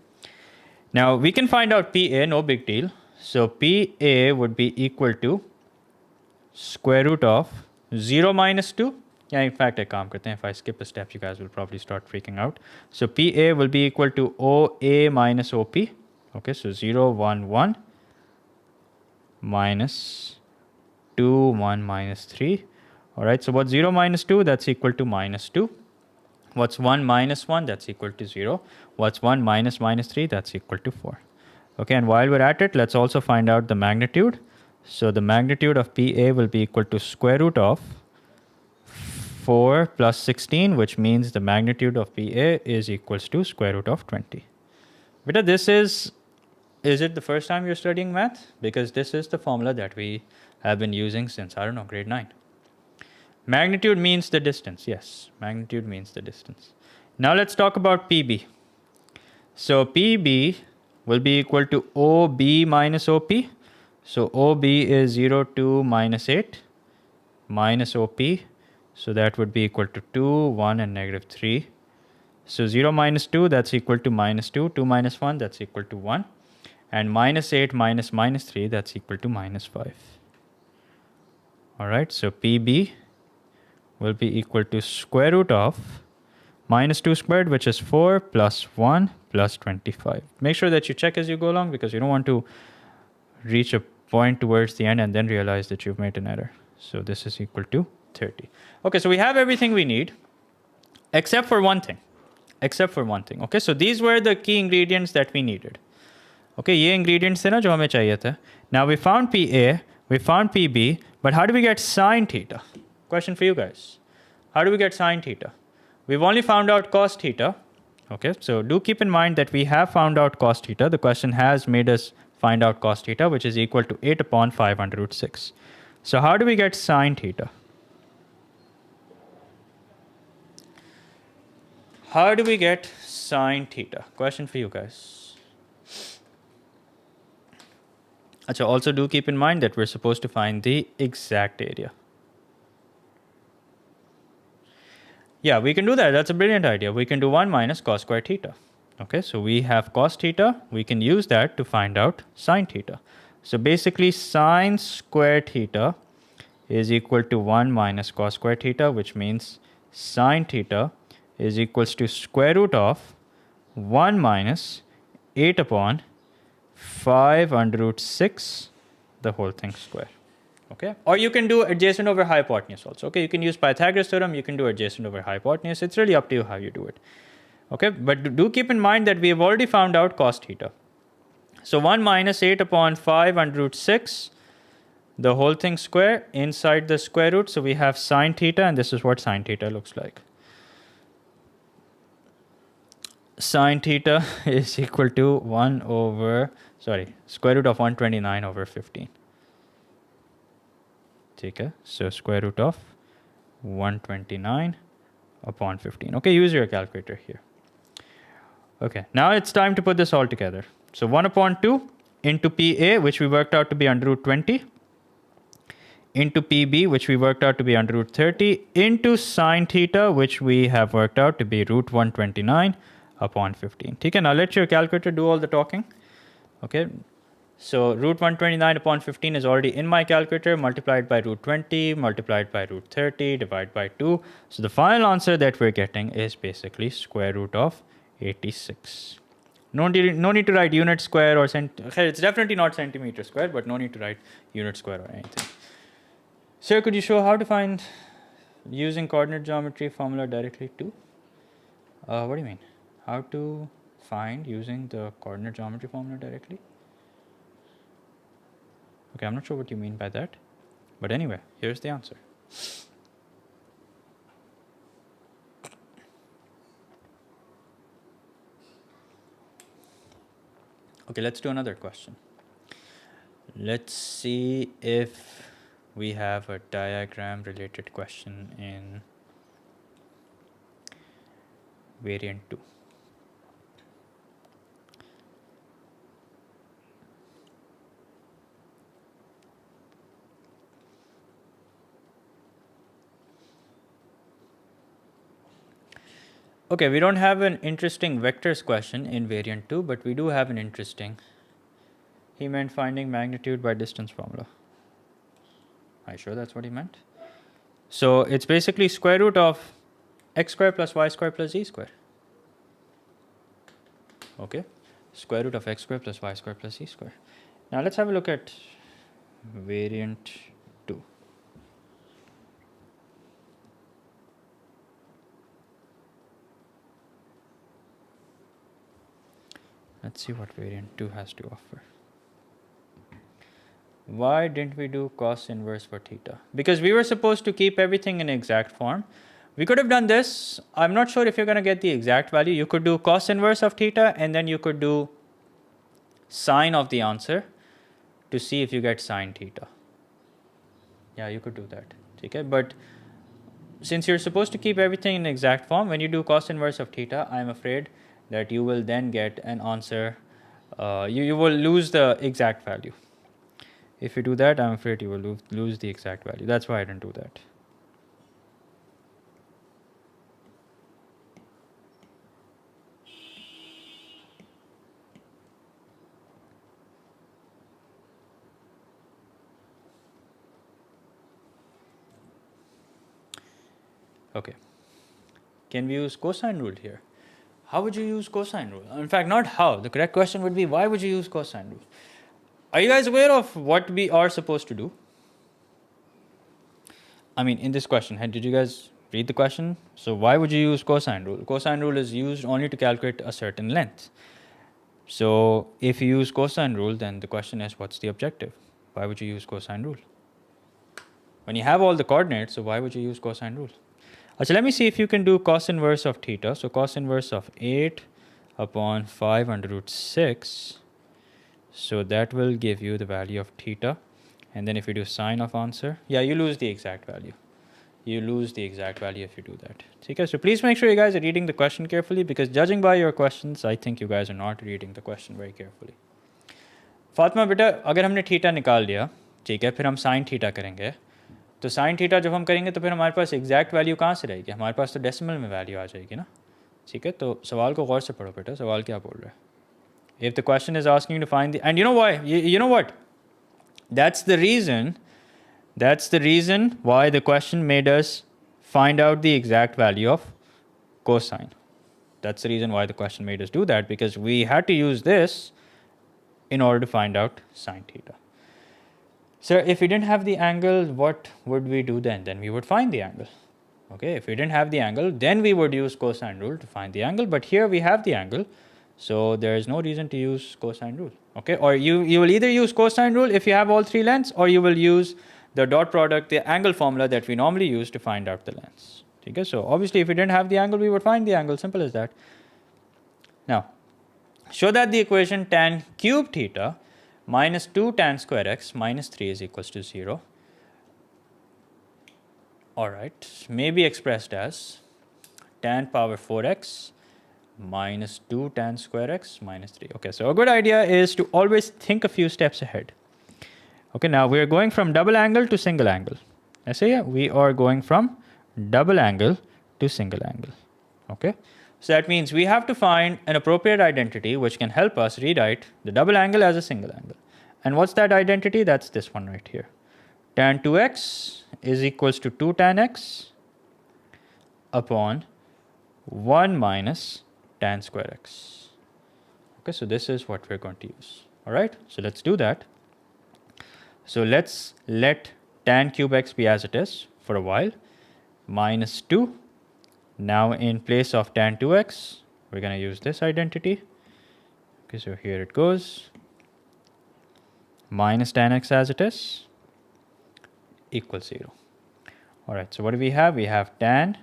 Now we can find out PA, no big deal. So PA would be equal to square root of 0 minus 2. Yeah, in fact, if I skip a step, you guys will probably start freaking out. So PA will be equal to OA minus OP. Okay, so 0, 1, 1 minus 2, 1 minus 3. All right, so what's 0 minus 2? That's equal to minus 2. What's 1 minus 1? That's equal to 0. What's 1 minus minus 3? That's equal to 4. Okay, and while we're at it, let's also find out the magnitude. So the magnitude of PA will be equal to square root of 4 plus 16, which means the magnitude of PA is equals to square root of 20. Beta, this is it the first time you're studying math? Because this is the formula that we have been using since, I don't know, grade 9. Magnitude means the distance. Yes, magnitude means the distance. Now let's talk about PB. So PB will be equal to OB minus OP. So OB is 0, 2, minus 8 minus OP. So that would be equal to 2, 1 and negative 3. So 0 minus 2, that's equal to minus 2. 2 minus 1, that's equal to 1. And minus 8 minus minus 3, that's equal to minus 5. All right, so PB will be equal to square root of minus 2 squared, which is 4 plus 1 plus 25. Make sure that you check as you go along because you don't want to reach a point towards the end and then realize that you've made an error. So this is equal to 30. Okay, so we have everything we need except for one thing. Okay, so these were the key ingredients that we needed. Okay, ये ingredients थे ना जो हमें चाहिए थे. Now we found PA, we found PB, but how do we get sine theta? Question for you guys. How do we get sine theta? We've only found out cos theta. Okay, so do keep in mind that we have found out cos theta. The question has made us find out cos theta, which is equal to 8 upon 5 under root 6. So how do we get sine theta? How do we get sine theta? Question for you guys. Achha, also do keep in mind that we're supposed to find the exact area. Yeah, we can do that. That's a brilliant idea. We can do 1 minus cos square theta. Okay, so we have cos theta. We can use that to find out sine theta. So basically, sine square theta is equal to 1 minus cos square theta, which means sine theta is equals to square root of 1 minus 8 upon 5 under root 6, the whole thing square. Okay, or you can do adjacent over hypotenuse also. Okay, you can use Pythagoras theorem, you can do adjacent over hypotenuse. It's really up to you how you do it. Okay, but do keep in mind that we have already found out cos theta. So 1 minus 8 upon 5 under root 6, the whole thing square inside the square root. So we have sine theta, and this is what sine theta looks like. Sine theta is equal to square root of 129 over 15. Okay, so square root of 129 upon 15. Okay, use your calculator here. Okay, now it's time to put this all together. So 1 upon 2 into PA, which we worked out to be under root 20, into PB, which we worked out to be under root 30, into sine theta, which we have worked out to be root 129 upon 15. Okay, now let your calculator do all the talking. Okay, so root 129 upon 15 is already in my calculator, multiplied by root 20, multiplied by root 30, divided by 2. So the final answer that we're getting is basically square root of 86. No need to write unit square or it's definitely not centimeter square, but no need to write unit square or anything. Sir, could you show how to find using coordinate geometry formula directly too? What do you mean? How to find using the coordinate geometry formula directly? Okay, I'm not sure what you mean by that. But anyway, here's the answer. Okay, let's do another question. Let's see if we have a diagram related question in variant 2. Okay, we don't have an interesting vectors question in variant 2, but we do have an interesting. He meant finding magnitude by distance formula. Are you sure that's what he meant? So it's basically square root of x square plus y square plus z square. Okay, square root of x square plus y square plus z square. Now let's have a look at variant 2. Let's see what variant 2 has to offer. Why didn't we do cos inverse for theta? Because we were supposed to keep everything in exact form. We could have done this. I'm not sure if you're going to get the exact value. You could do cos inverse of theta and then you could do sine of the answer to see if you get sine theta. Yeah, you could do that. Okay, but since you're supposed to keep everything in exact form, when you do cos inverse of theta, I'm afraid that you will then get an answer. You will lose the exact value. If you do that, I'm afraid you will lose the exact value. That's why I didn't do that. Okay. Can we use cosine rule here? How would you use cosine rule? In fact, not how. The correct question would be, why would you use cosine rule? Are you guys aware of what we are supposed to do? I mean, in this question, did you guys read the question? So why would you use cosine rule? Cosine rule is used only to calculate a certain length. So if you use cosine rule, then the question is, what's the objective? Why would you use cosine rule? When you have all the coordinates, so why would you use cosine rule? So let me see if you can do cos inverse of theta. So cos inverse of 8 upon 5 under root 6. So that will give you the value of theta. And then if you do sine of answer, yeah, you lose the exact value. You lose the exact value if you do that. Okay, so please make sure you guys are reading the question carefully, because judging by your questions, I think you guys are not reading the question very carefully. Fatima बेटा, अगर हमने theta निकाल लिया, ठीक है, फिर हम sine theta करेंगे, तो साइन थीटा जब हम करेंगे तो फिर हमारे पास एग्जैक्ट वैल्यू कहाँ से रहेगी? हमारे पास तो डेसिमल में वैल्यू आ जाएगी ना. ठीक है, तो सवाल को गौर से पढ़ो बेटा, सवाल क्या बोल रहा है. If the question is asking you to find the, and you know why, you know what, that's the reason why the question made us find out the exact value of cosine. That's the reason why the question made us do that, because we had to use this in order to find out sine theta. So if we didn't have the angle, what would we do then? Then we would find the angle. Okay, if we didn't have the angle, then we would use cosine rule to find the angle. But here we have the angle, so there is no reason to use cosine rule. Okay, or you will either use cosine rule if you have all three lengths, or you will use the dot product, the angle formula that we normally use to find out the lengths. Okay, so obviously if we didn't have the angle, we would find the angle. Simple as that. Now, show that the equation tan cube theta minus 2 tan square x minus 3 is equals to 0. Alright, may be expressed as tan power 4x minus 2 tan square x minus 3. Okay, so a good idea is to always think a few steps ahead. Okay, now we are going from double angle to single angle. I say we are going from double angle to single angle. Okay, so that means we have to find an appropriate identity which can help us rewrite the double angle as a single angle. And what's that identity? That's this one right here. Tan 2x is equals to 2 tan x upon 1 minus tan square x. Okay, so this is what we're going to use. All right, so let's do that. So let's let tan cube x be as it is for a while, minus 2. Now in place of tan 2x, we're going to use this identity. Okay, so here it goes. Minus tan x as it is equals 0. All right, so what do we have? We have tan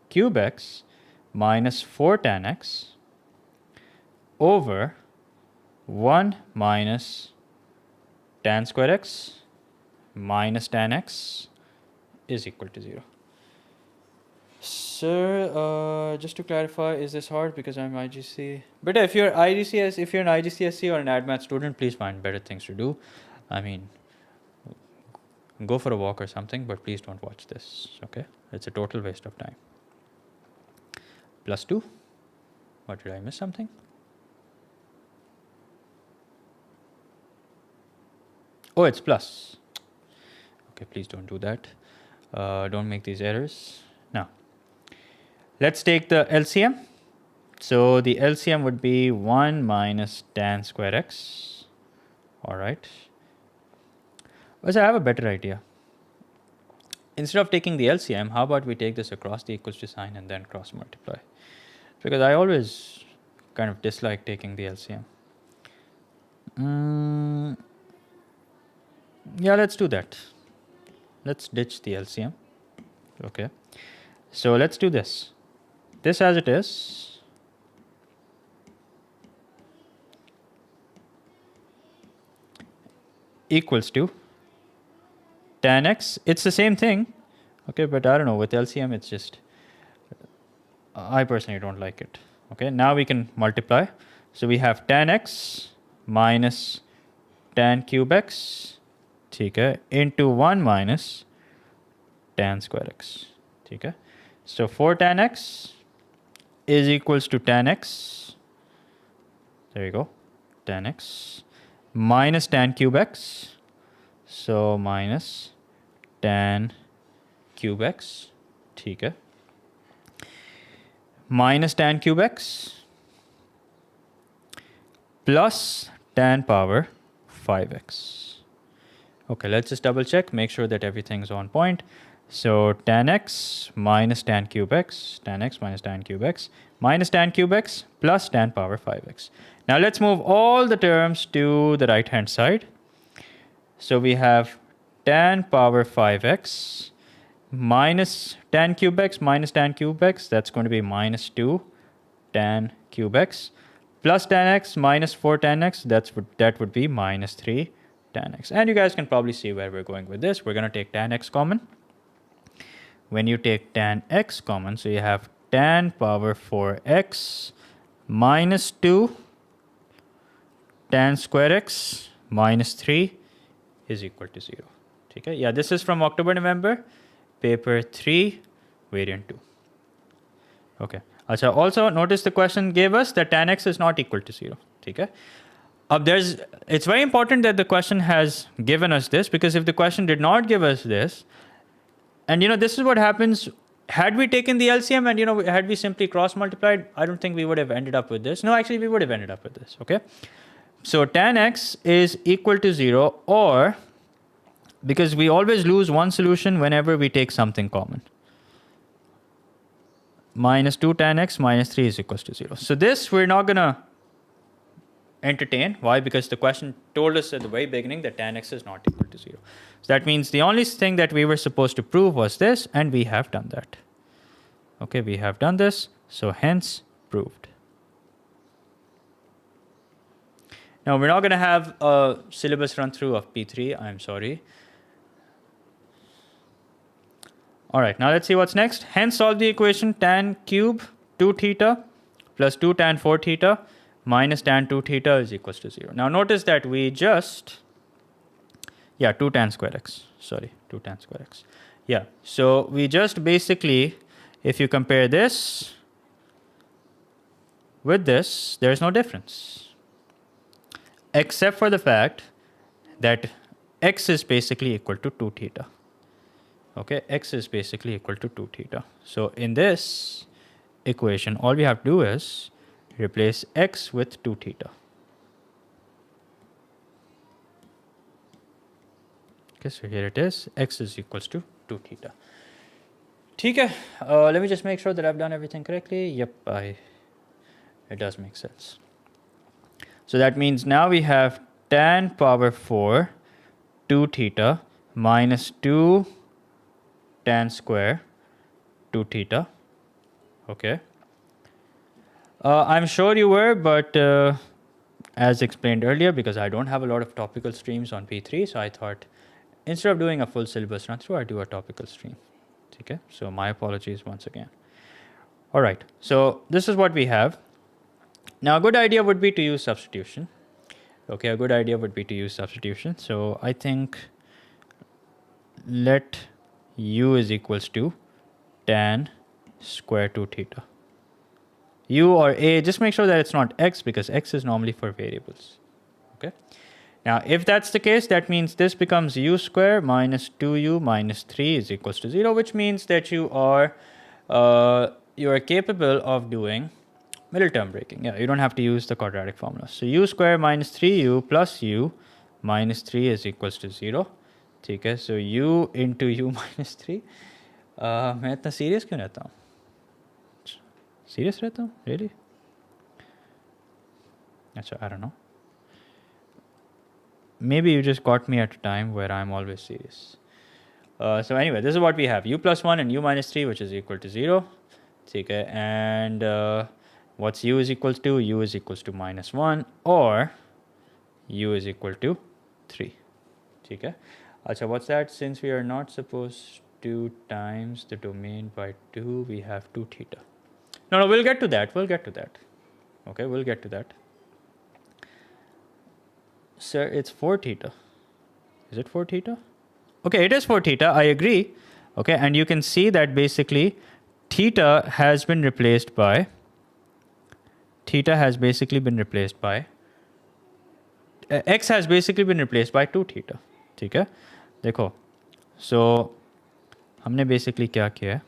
cube x minus 4 tan x over 1 minus tan square x minus tan x is equal to 0. Sir, just to clarify, is this hard because I'm IGC? But if you're an IGCSE or an AdMath student, please find better things to do. I mean, go for a walk or something, but please don't watch this. Okay, it's a total waste of time. Plus 2. What, did I miss something? Oh, it's plus. Okay, please don't do that. Don't make these errors. Now, let's take the LCM. So the LCM would be 1 minus tan square x. All right. But I have a better idea. Instead of taking the LCM, how about we take this across the equals to sign and then cross multiply? Because I always kind of dislike taking the LCM. Yeah, let's do that. Let's ditch the LCM. Okay. So let's do this. This as it is. Equals to tan x. It's the same thing. Okay, but I don't know. With LCM, it's just... I personally don't like it. Okay, now we can multiply. So we have tan x minus tan cube x, okay, into 1 minus tan square x. Okay, so 4 tan x is equals to tan x. There you go, tan x minus tan cube x. So minus tan cube x. Okay. Minus tan cube x plus tan power 5x. Okay, let's just double check, make sure that everything's on point. So tan x minus tan cube x, tan x minus tan cube x, minus tan cube x plus tan power 5x. Now let's move all the terms to the right hand side. So we have tan power 5x minus tan cube x minus tan cube x, that's going to be minus 2 tan cube x, plus tan x minus 4 tan x, that would be minus 3 tan x. And you guys can probably see where we're going with this. We're going to take tan x common. When you take tan x common, so you have tan power 4x minus 2 tan square x minus 3 is equal to 0. Okay, yeah, this is from October, November, paper 3, variant 2. Okay. Also, notice the question gave us that tan x is not equal to 0. Okay. It's very important that the question has given us this, because if the question did not give us this, and this is what happens, had we taken the LCM and had we simply cross multiplied, I don't think we would have ended up with this. No, actually we would have ended up with this. Okay. So tan x is equal to 0, or because we always lose one solution whenever we take something common. Minus 2 tan x minus 3 is equals to 0. So this we're not going to entertain. Why? Because the question told us at the very beginning that tan x is not equal to 0. So that means the only thing that we were supposed to prove was this, and we have done that. Okay, we have done this, so hence proved. Now we're not going to have a syllabus run through of P3, I'm sorry. All right, now let's see what's next. Hence solve the equation tan cube 2 theta plus 2 tan 4 theta minus tan 2 theta is equals to 0. Now notice that we just, 2 tan square x, sorry, 2 tan square x. Yeah, so we just basically, if you compare this with this, there's no difference. Except for the fact that x is basically equal to 2 theta. Okay, x is basically equal to 2 theta. So in this equation, all we have to do is replace x with 2 theta. Okay, so here it is, x is equals to 2 theta. Okay, let me just make sure that I've done everything correctly. Yep, it does make sense. So that means now we have tan power 4 2 theta minus 2 tan square 2 theta. Okay. I'm sure you were, but as explained earlier, because I don't have a lot of topical streams on P3, so I thought instead of doing a full syllabus run through, I do a topical stream. Okay, so my apologies once again. All right, so this is what we have. Now a good idea would be to use substitution. Okay, a good idea would be to use substitution. So I think let u is equals to tan square 2 theta. u or a, just make sure that it's not x, because x is normally for variables. Okay. Now, if that's the case, that means this becomes u square minus 2u minus 3 is equals to 0, which means that you are capable of doing middle term breaking. Yeah, you don't have to use the quadratic formula. So u square minus 3u plus u minus 3 is equals to 0. Okay, so u into u minus 3. मैं इतना serious क्यों रहता हूँ? Serious रहता हूँ? Really? अच्छा, I don't know. Maybe you just got me at a time where I'm always serious. So anyway, this is what we have. U plus 1 and u minus 3, which is equal to 0. Okay, and what's u is equals to? U is equals to minus 1, or u is equal to 3. Okay. Achha, what's that? Since we are not supposed to times the domain by 2, we have 2 theta. No, we'll get to that. We'll get to that. Okay, we'll get to that. Sir, it's 4 theta. Is it 4 theta? Okay, it is 4 theta. I agree. Okay, and you can see that basically theta has been replaced by x has basically been replaced by 2 theta. ठीक है, देखो, so हमने basically क्या किया है?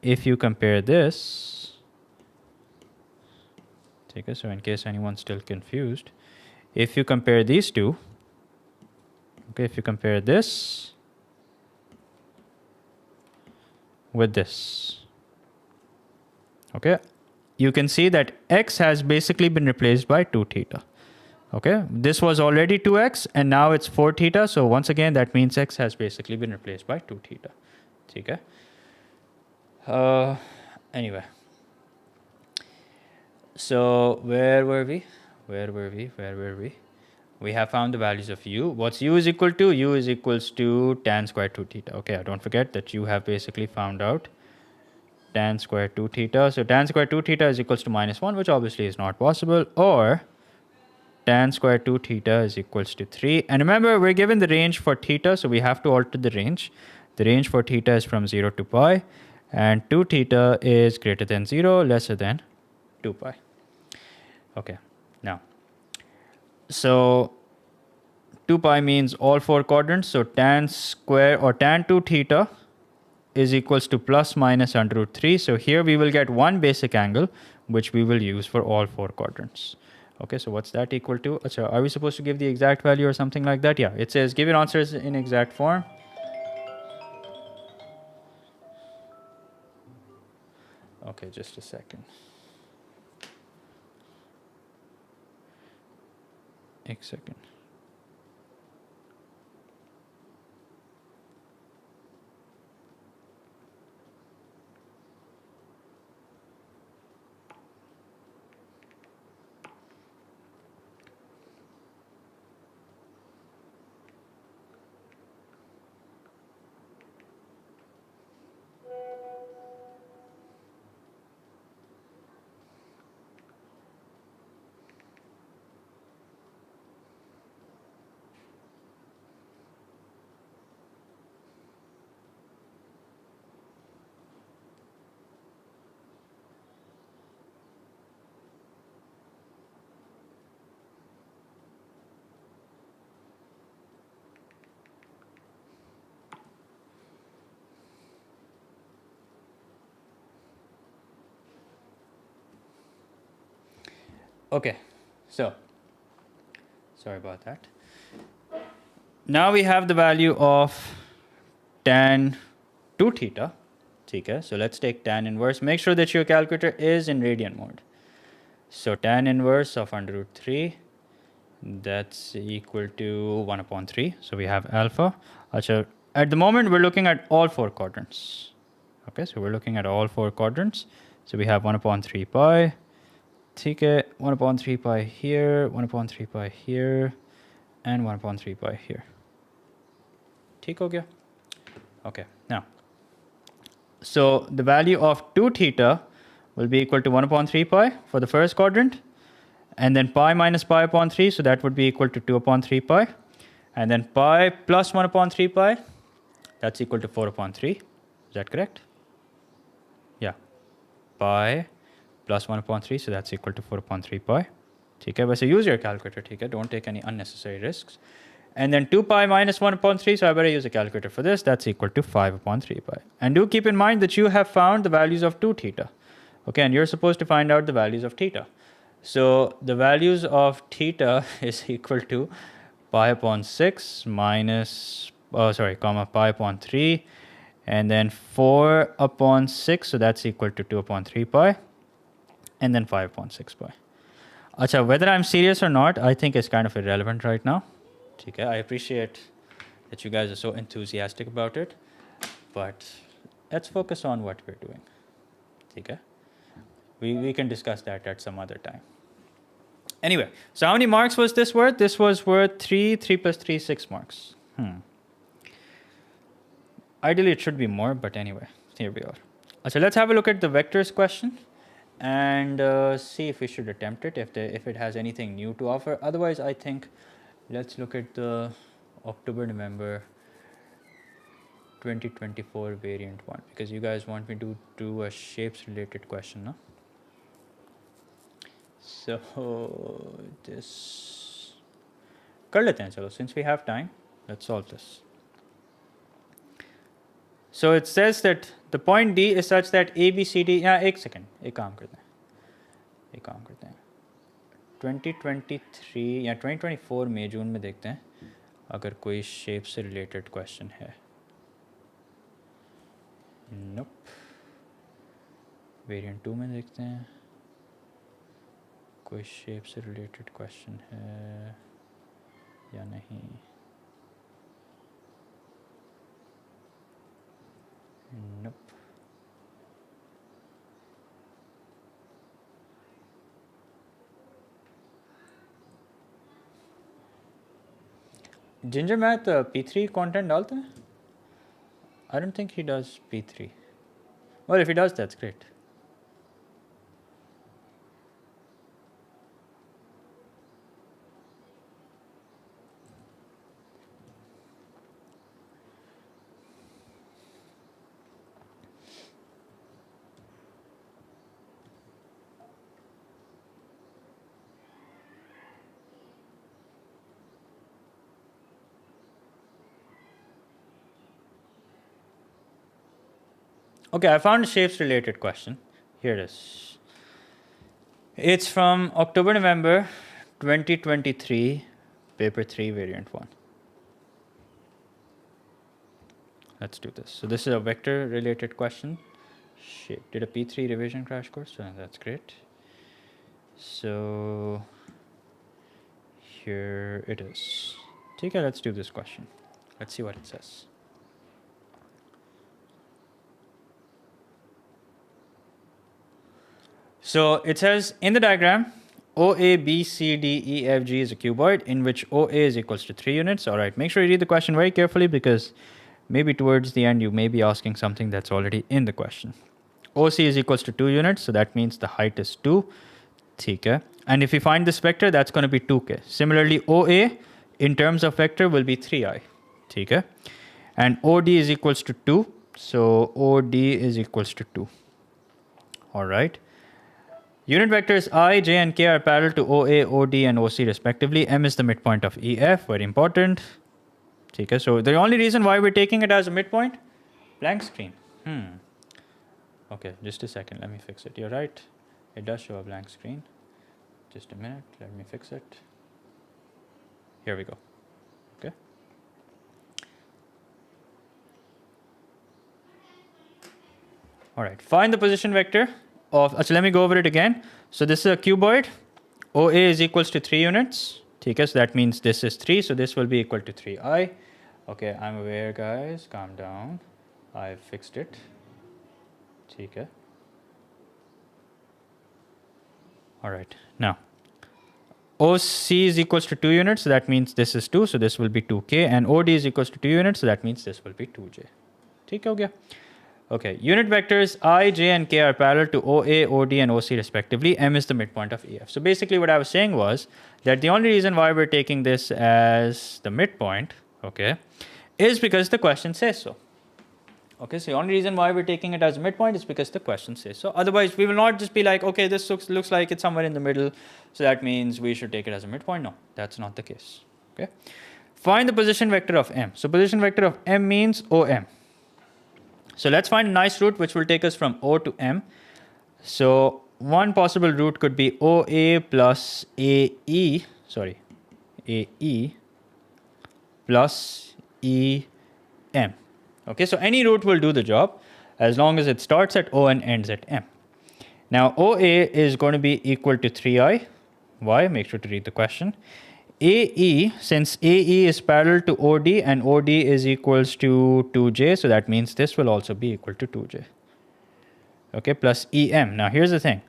If you compare this, okay, so in case anyone's still confused, if you compare these two, okay, if you compare this with this, okay, you can see that x has basically been replaced by 2 theta. Okay, this was already 2x and now it's 4 theta. So once again, that means x has basically been replaced by 2 theta. Okay. Anyway. So where were we? We have found the values of u. What's u is equal to? U is equals to tan square 2 theta. Okay, don't forget that you have basically found out tan square 2 theta. So tan square 2 theta is equals to minus 1, which obviously is not possible, or tan square 2 theta is equals to 3. And remember, we're given the range for theta, so we have to alter the range. The range for theta is from 0 to pi, and 2 theta is greater than 0, lesser than 2 pi. Okay, now, so 2 pi means all 4 quadrants, so tan square or tan 2 theta is equals to plus minus under root 3. So here we will get one basic angle, which we will use for all 4 quadrants. Okay, so what's that equal to? Achha, are we supposed to give the exact value or something like that? Yeah, it says give your answers in exact form. Okay, just a second. एक second. Okay, so sorry about that. Now we have the value of tan 2 theta. Okay, so let's take tan inverse. Make sure that your calculator is in radian mode. So tan inverse of under root 3, that's equal to 1 upon 3. So we have alpha. Achha, at the moment, we're looking at all 4 quadrants. Okay, so we're looking at all 4 quadrants. So we have 1 upon 3 pi. Okay, 1 upon 3 pi here, 1 upon 3 pi here, and 1 upon 3 pi here. ठीक हो गया? Okay, now, so the value of 2 theta will be equal to 1 upon 3 pi for the first quadrant, and then pi minus pi upon 3, so that would be equal to 2 upon 3 pi, and then pi plus 1 upon 3 pi, that's equal to 4 upon 3. Is that correct? Yeah. pi plus 1 upon 3, so that's equal to 4 upon 3 pi. Okay, but so use your calculator, okay? Don't take any unnecessary risks. And then 2 pi minus 1 upon 3, so I better use a calculator for this. That's equal to 5 upon 3 pi. And do keep in mind that you have found the values of 2 theta. Okay, and you're supposed to find out the values of theta. So the values of theta is equal to pi upon 6 minus, comma, pi upon 3, and then 4 upon 6, so that's equal to 2 upon 3 pi, and then 5 upon 6 pi. Acha, whether I'm serious or not, I think it's kind of irrelevant right now. Okay, I appreciate that you guys are so enthusiastic about it, but let's focus on what we're doing. Okay? We can discuss that at some other time. Anyway, so how many marks was this worth? This was worth 3 plus 3, 6 marks. Ideally, it should be more, but anyway, here we are. So let's have a look at the vectors question and see if we should attempt it, if it has anything new to offer. Otherwise, I think let's look at the October-November 2024 variant one, because you guys want me to do a shapes-related question, no? So this kar lete hain, chalo, since we have time, let's solve this. So it says that the point D is such that A, B, C, D, yeah, एक second, एक काम करते हैं 2023 या 2024 में जून में देखते हैं अगर कोई शेप से रिलेटेड क्वेश्चन है. नोप. वेरिएंट 2 में देखते हैं कोई शेप से रिलेटेड क्वेश्चन है या नहीं. Nope. Ginger Math P3 content डालते हैं? I don't think he does P3. Well, if he does, that's great. Okay, I found a shapes related question. Here it is. It's from October-November 2023, paper 3, variant 1. Let's do this. So this is a vector related question. Shape. Did a P3 revision crash course? So that's great. So here it is. Okay, let's do this question. Let's see what it says. So it says in the diagram, OA, B, C, D, E, F, G is a cuboid in which OA is equals to 3 units. All right, make sure you read the question very carefully because maybe towards the end you may be asking something that's already in the question. OC is equals to 2 units, so that means the height is 2. Okay. And if we find this vector, that's going to be 2k. Similarly, OA in terms of vector will be 3i. Okay. And OD is equals to 2, so OD is equals to 2. All right. Unit vectors I, J, and K are parallel to OA, OD, and OC respectively. M is the midpoint of EF, very important. Okay, so the only reason why we're taking it as a midpoint, blank screen. Okay, just a second, let me fix it. You're right, it does show a blank screen. Just a minute, let me fix it. Here we go. Okay. All right, find the position vector of, so let me go over it again. So this is a cuboid. OA is equals to 3 units. Okay, so that means this is 3, so this will be equal to 3i. Okay, I'm aware, guys, calm down. I fixed it. Okay. All right, now OC is equals to 2 units, so that means this is 2, so this will be 2k, and OD is equals to 2 units, so that means this will be 2j. Okay. Okay, unit vectors I, J, and K are parallel to OA, OD, and OC respectively. M is the midpoint of EF. So basically what I was saying was that the only reason why we're taking this as the midpoint, okay, is because the question says so. Okay, so the only reason why we're taking it as a midpoint is because the question says so. Otherwise, we will not just be like, okay, this looks like it's somewhere in the middle, so that means we should take it as a midpoint. No, that's not the case. Okay. Find the position vector of M. So position vector of M means OM. So let's find a nice route which will take us from O to M. So one possible route could be OA plus AE, AE plus EM. Okay, so any route will do the job as long as it starts at O and ends at M. Now OA is going to be equal to 3i. Why? Make sure to read the question. AE, since AE is parallel to OD and OD is equals to 2j, so that means this will also be equal to 2j. Okay, plus EM. Now here's the thing.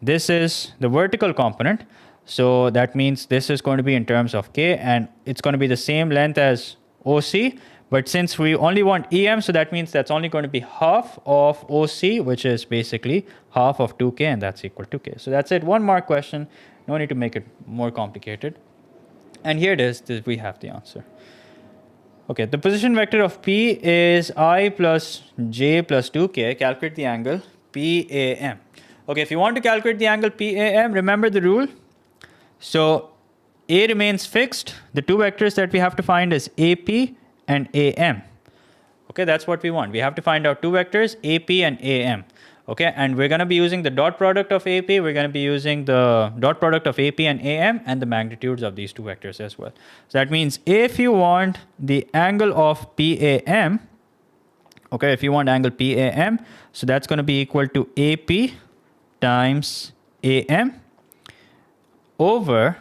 This is the vertical component, so that means this is going to be in terms of k, and it's going to be the same length as OC, but since we only want EM, so that means that's only going to be half of OC, which is basically half of 2k, and that's equal to k. So that's it, 1 mark question. No need to make it more complicated. And here it is, we have the answer. Okay, the position vector of P is I plus j plus 2k. Calculate the angle PAM. Okay, if you want to calculate the angle PAM, remember the rule. So A remains fixed. The two vectors that we have to find is AP and AM. Okay, that's what we want. We have to find out two vectors, AP and AM. Okay, and we're going to be using the dot product of AP. We're going to be using the dot product of AP and AM and the magnitudes of these two vectors as well. So that means if you want the angle of PAM, okay, if you want angle PAM, so that's going to be equal to AP times AM over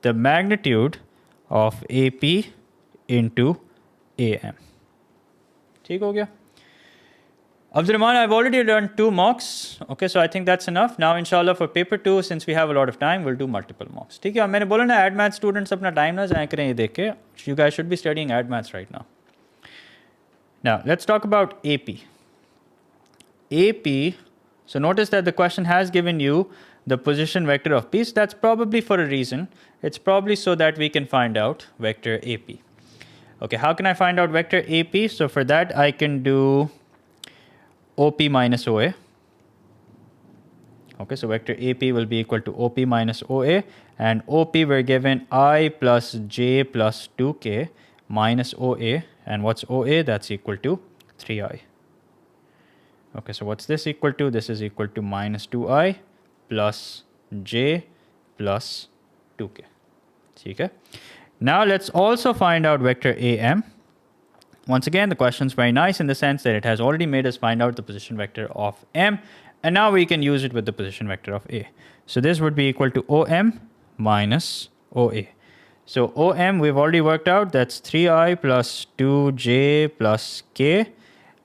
the magnitude of AP into AM. ठीक हो गया? Abdurrahman, I've already done 2 mocks. Okay, so I think that's enough. Now, inshallah, for paper 2, since we have a lot of time, we'll do multiple mocks. ठीक है? अब मैंने बोला ना, add math students अपना time ना जाया करें ये देख के. You guys should be studying add maths right now. Now, let's talk about AP. AP, so notice that the question has given you the position vector of P. So that's probably for a reason. It's probably so that we can find out vector AP. Okay, how can I find out vector AP? So for that, I can do OP minus OA. Okay, so vector AP will be equal to OP minus OA, and OP we're given I plus J plus 2K minus OA, and what's OA? That's equal to 3I. Okay, so what's this equal to? This is equal to minus 2I plus J plus 2K. Okay. Now let's also find out vector AM. Once again, the question is very nice in the sense that it has already made us find out the position vector of M, and now we can use it with the position vector of A. So this would be equal to OM minus OA. So OM we've already worked out, that's 3I plus 2J plus K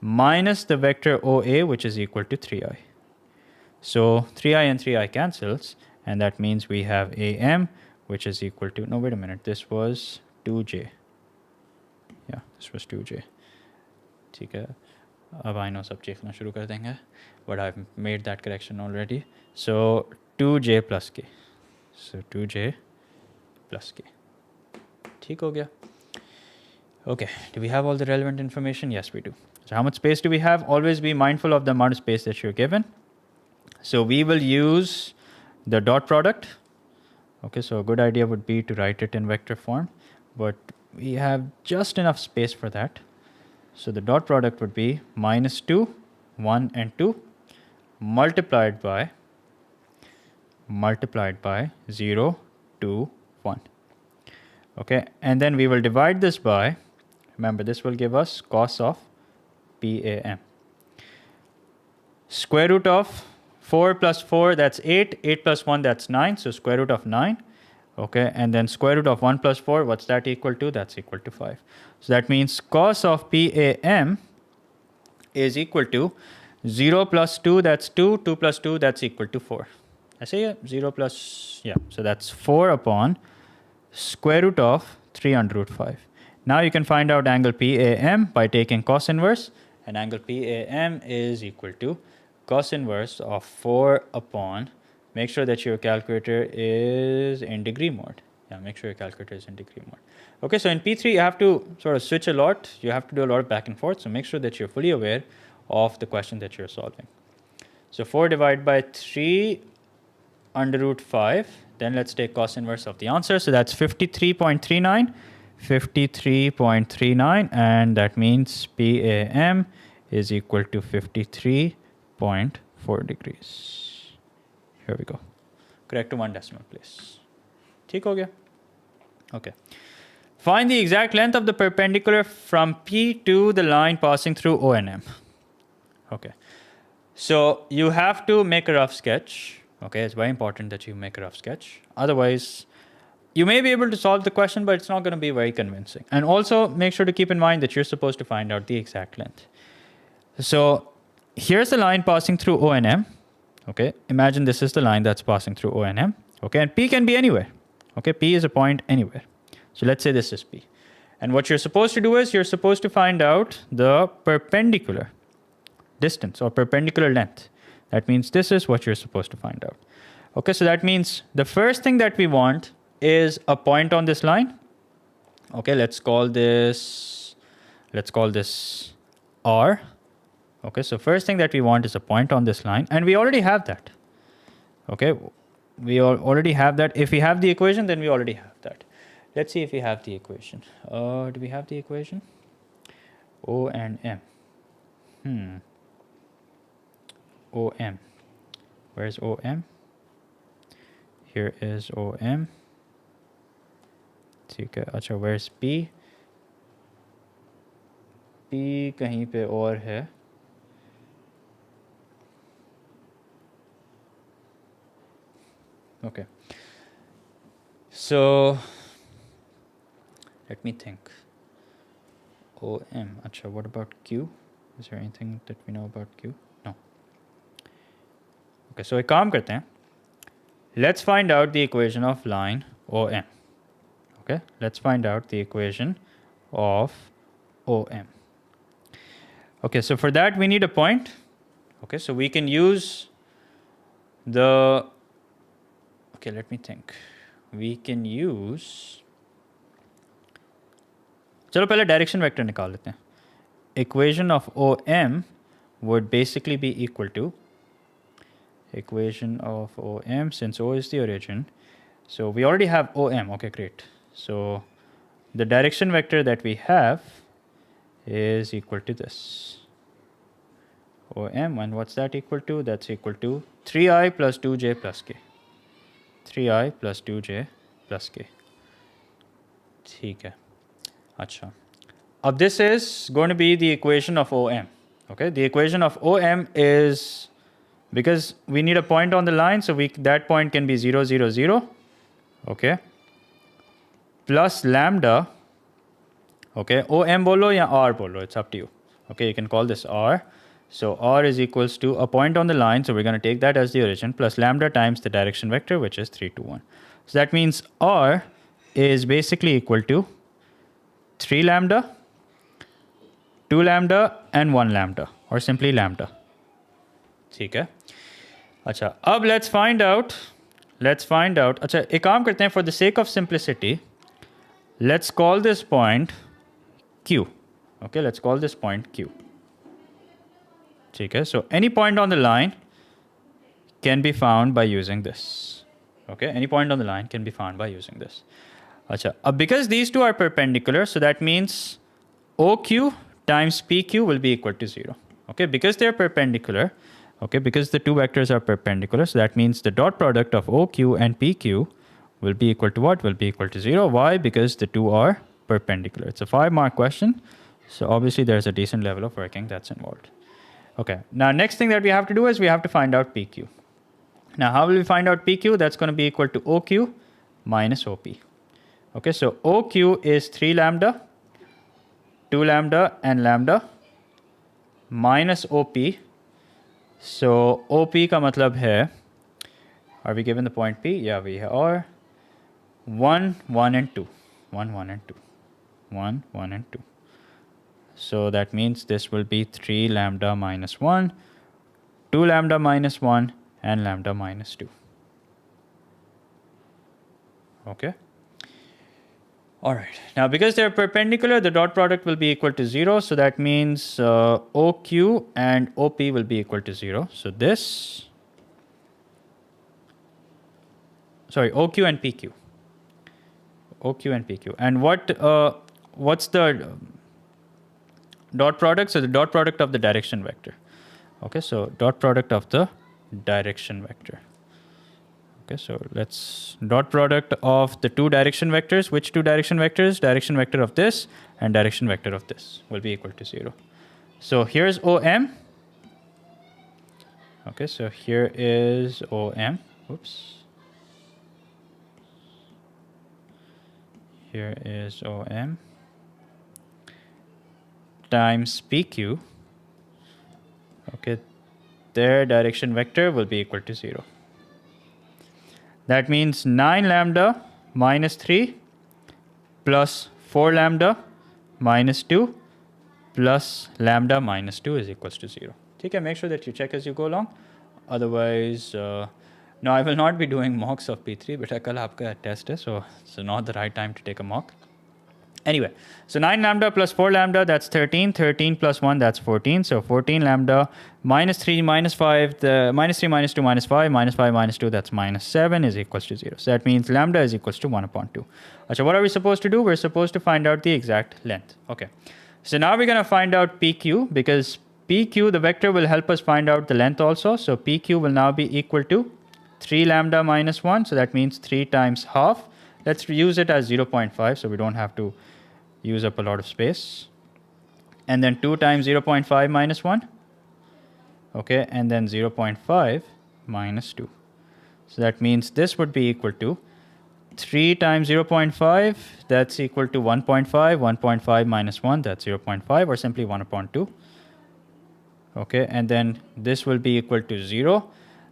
minus the vector OA, which is equal to 3I. So 3I and 3I cancels, and that means we have AM, which is equal to, no, wait a minute, this was 2J. Yeah, this was 2J. ठीक है, अब I know सब चीखना शुरू कर देंगे, but I've made that correction already. So 2J plus K. So 2J plus K. ठीक हो गया. Okay, do we have all the relevant information? Yes, we do. So how much space do we have? Always be mindful of the amount of space that you're given. So we will use the dot product. Okay, so a good idea would be to write it in vector form, but we have just enough space for that. So the dot product would be minus 2, 1 and 2 multiplied by 0, 2, 1. Okay, and then we will divide this by, remember this will give us cos of PAM. Square root of 4 plus 4, that's 8. 8 plus 1, that's 9. So square root of 9. Okay, and then square root of 1 plus 4, what's that equal to? That's equal to 5. So that means cos of PAM is equal to 0 plus 2, that's 2. 2 plus 2, that's equal to 4. I say yeah, 0 plus, yeah. So that's 4 upon square root of 3 under root 5. Now you can find out angle PAM by taking cos inverse, and angle PAM is equal to cos inverse of 4 upon, make sure that your calculator is in degree mode. Yeah, make sure your calculator is in degree mode. Okay, so in P3 you have to sort of switch a lot. You have to do a lot of back and forth. So make sure that you're fully aware of the question that you're solving. So 4 divided by 3 under root 5. Then let's take cos inverse of the answer. So that's 53.39. 53.39, and that means PAM is equal to 53.4 degrees. Here we go. Correct to 1 decimal place. ठीक हो गया? Okay. Find the exact length of the perpendicular from P to the line passing through O and M. Okay. So you have to make a rough sketch. Okay, it's very important that you make a rough sketch. Otherwise, you may be able to solve the question, but it's not going to be very convincing. And also, make sure to keep in mind that you're supposed to find out the exact length. So here's the line passing through O and M. Okay, imagine this is the line that's passing through O and M. Okay, and P can be anywhere. Okay, P is a point anywhere. So let's say this is P. And what you're supposed to do is you're supposed to find out the perpendicular distance or perpendicular length. That means this is what you're supposed to find out. Okay, so that means the first thing that we want is a point on this line. Okay, let's call this R. Okay, so first thing that we want is a point on this line, and we already have that. Okay, we already have that. If we have the equation, then we already have that. Let's see if we have the equation. Do we have the equation? O and M. OM. Where's OM? Here is OM. ठीक है. अच्छा, where's P? P कहीं पे और है. Okay. So let me think. OM. अच्छा, what about Q? Is there anything that we know about Q? No. Okay, so एक काम करते हैं. Let's find out the equation of line OM. Okay, let's find out the equation of OM. Okay, so for that we need a point. Okay, so we can use the... Okay, let me think. We can use... चलो पहले direction vector निकाल लेते हैं. Equation of OM would basically be equal to equation of OM, since O is the origin. So we already have OM. Okay, great. So the direction vector that we have is equal to this. OM, and what's that equal to? That's equal to 3i plus 2j plus k. 3i plus 2j plus k. ठीक है. अच्छा. अब this is going to be the equation of OM. Okay, the equation of OM is, because we need a point on the line, so that point can be 0, 0, 0. Okay. Plus lambda. Okay, OM bolo ya R bolo, it's up to you. Okay, you can call this R. So R is equals to a point on the line, so we're going to take that as the origin, plus lambda times the direction vector, which is 3, 2, 1. So that means R is basically equal to 3 lambda, 2 lambda, and 1 lambda, or simply lambda. ठीक है. अच्छा, अब let's find out. अच्छा, एक काम करते हैं, for the sake of simplicity, let's call this point Q. Okay, let's call this point Q. ठीक है. So any point on the line can be found by using this. Okay, any point on the line can be found by using this. अच्छा, because these two are perpendicular, so that means OQ times PQ will be equal to 0. Okay, because they're perpendicular, okay, because the two vectors are perpendicular, so that means the dot product of OQ and PQ will be equal to what? Will be equal to 0. Why? Because the two are perpendicular. It's a 5-mark question, so obviously there's a decent level of working that's involved. Okay, now next thing that we have to do is we have to find out PQ. Now how will we find out PQ? That's going to be equal to OQ minus OP. Okay, so OQ is 3 lambda, 2 lambda, and lambda minus OP. So OP का मतलब है, are we given the point P? Yeah, we are. 1, 1, and 2. 1, 1, and 2. 1, 1, and 2. So that means this will be 3 lambda minus 1, 2 lambda minus 1, and lambda minus 2. Okay. All right. Now, because they're perpendicular, the dot product will be equal to 0. So that means OQ and OP will be equal to 0. So this, sorry, OQ and PQ. OQ and PQ. And what's the dot product? So the dot product of the direction vector. Okay, so dot product of the direction vector. Okay, so let's dot product of the two direction vectors. Which two direction vectors? Direction vector of this and direction vector of this will be equal to 0. So here's OM. Okay, so here is OM. Oops. Here is OM times PQ. Okay, their direction vector will be equal to 0. That means 9 lambda minus 3 plus 4 lambda minus 2 plus lambda minus 2 is equals to 0. Okay, make sure that you check as you go along. Otherwise, no, I will not be doing mocks of P3, but kal aapka test hai, so it's not the right time to take a mock. Anyway, so 9 lambda plus 4 lambda, that's 13. 13 plus 1, that's 14. So 14 lambda minus 3 minus 5, the minus 3 minus 2 minus 5, minus 5 minus 2, that's minus 7 is equals to 0. So that means lambda is equals to 1 upon 2. So what are we supposed to do? We're supposed to find out the exact length. Okay. So now we're going to find out PQ, because PQ, the vector, will help us find out the length also. So PQ will now be equal to 3 lambda minus 1. So that means 3 times half. Let's use it as 0.5 so we don't have to use up a lot of space. And then 2 times 0.5 minus 1. Okay, and then 0.5 minus 2. So that means this would be equal to 3 times 0.5, that's equal to 1.5. 1.5 minus 1, that's 0.5, or simply 1 upon 2. Okay, and then this will be equal to 0.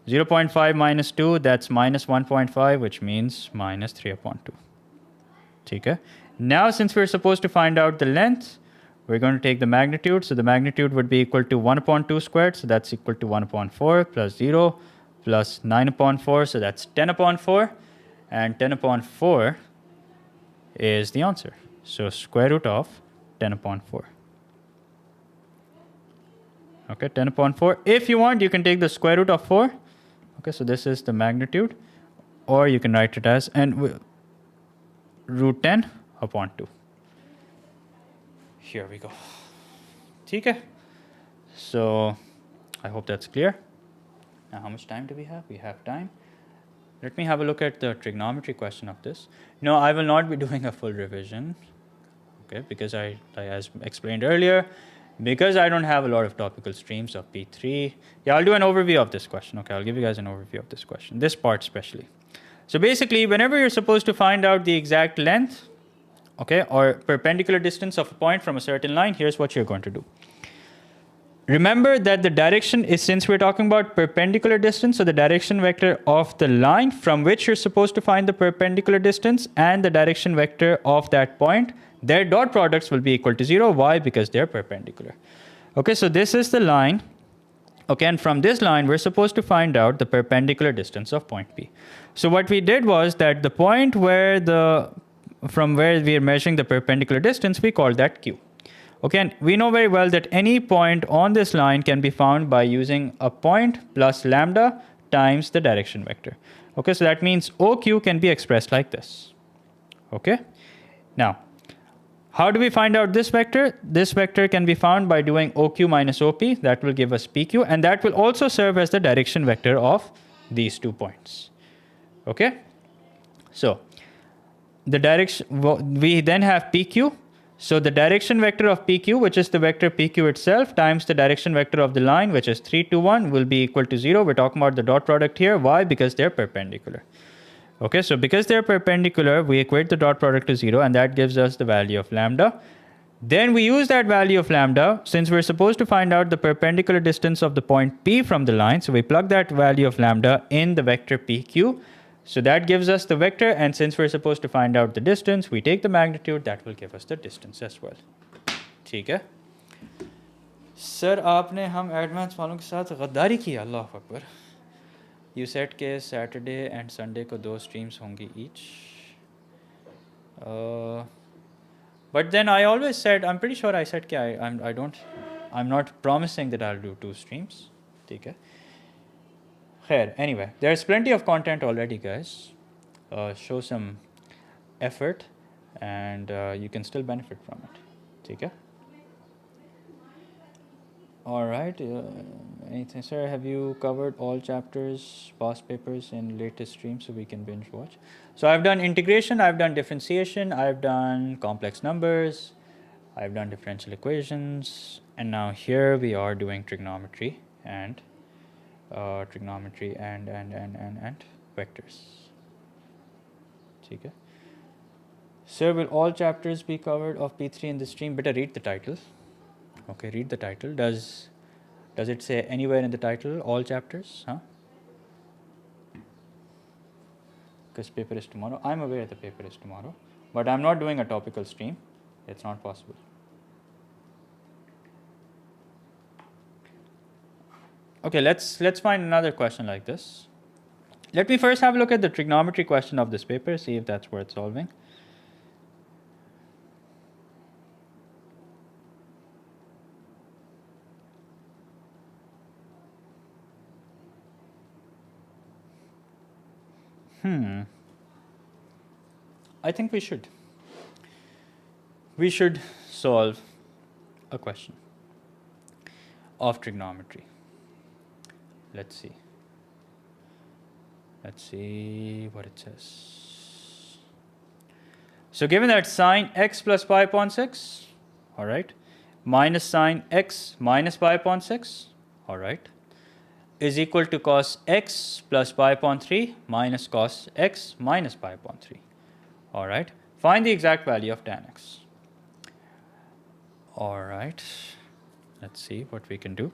0.5 minus 2, that's minus 1.5, which means minus 3 upon 2. Okay. Now, since we're supposed to find out the length, we're going to take the magnitude. So the magnitude would be equal to 1 upon 2 squared. So that's equal to 1 upon 4 plus 0 plus 9 upon 4. So that's 10 upon 4. And 10 upon 4 is the answer. So square root of 10 upon 4. Okay, 10 upon 4. If you want, you can take the square root of 4. Okay, so this is the magnitude. Or you can write it as root 10 upon 2. Here we go. Okay. So I hope that's clear. Now, how much time do we have? We have time. Let me have a look at the trigonometry question of this. No, I will not be doing a full revision. Okay, because I as explained earlier, because I don't have a lot of topical streams of P3. Yeah, I'll do an overview of this question. Okay, I'll give you guys an overview of this question. This part especially. So basically, whenever you're supposed to find out the exact length, okay, or perpendicular distance of a point from a certain line, here's what you're going to do. Remember that the direction is, since we're talking about perpendicular distance, so the direction vector of the line from which you're supposed to find the perpendicular distance and the direction vector of that point, their dot products will be equal to 0. Why? Because they're perpendicular. Okay, so this is the line. Okay, and from this line, we're supposed to find out the perpendicular distance of point P. So what we did was that the point from where we are measuring the perpendicular distance, we call that Q. Okay, and we know very well that any point on this line can be found by using a point plus lambda times the direction vector. Okay, so that means OQ can be expressed like this. Okay, now, how do we find out this vector? This vector can be found by doing OQ minus OP. That will give us PQ, and that will also serve as the direction vector of these 2 points. Okay, so the direction, we then have PQ. So the direction vector of PQ, which is the vector PQ itself, times the direction vector of the line, which is 3, 2, 1, will be equal to 0. We're talking about the dot product here. Why? Because they're perpendicular. Okay, so because they're perpendicular, we equate the dot product to 0, and that gives us the value of lambda. Then we use that value of lambda, since we're supposed to find out the perpendicular distance of the point P from the line. So we plug that value of lambda in the vector PQ. So that gives us the vector, and since we're supposed to find out the distance, we take the magnitude, that will give us the distance as well. ठीक है? Sir, आपने हम advance वालों के साथ गद्दारी की, अल्लाह Akbar. You said कि Saturday and Sunday को 2 streams होंगी each. But then I always said, I'm pretty sure I said I'm not promising that I'll do 2 streams. Okay. Khair, anyway, there's plenty of content already, guys. Show some effort and you can still benefit from it. Okay. All right. Anything, sir? Have you covered all chapters, past papers in latest stream so we can binge watch? So I've done integration, I've done differentiation, I've done complex numbers, I've done differential equations, and now here we are doing trigonometry and vectors. Okay. Sir, will all chapters be covered of P3 in this stream? Better read the title. Okay, read the title. Does it say anywhere in the title all chapters? Huh? Because paper is tomorrow. I'm aware the paper is tomorrow, but I'm not doing a topical stream. It's not possible. Okay, let's find another question like this. Let me first have a look at the trigonometry question of this paper, see if that's worth solving. I think we should. We should solve a question of trigonometry. Let's see. Let's see what it says. So given that sine x plus pi upon 6, all right, minus sine x minus pi upon 6, all right, is equal to cos x plus pi upon 3 minus cos x minus pi upon 3. All right, find the exact value of tan x. All right, let's see what we can do.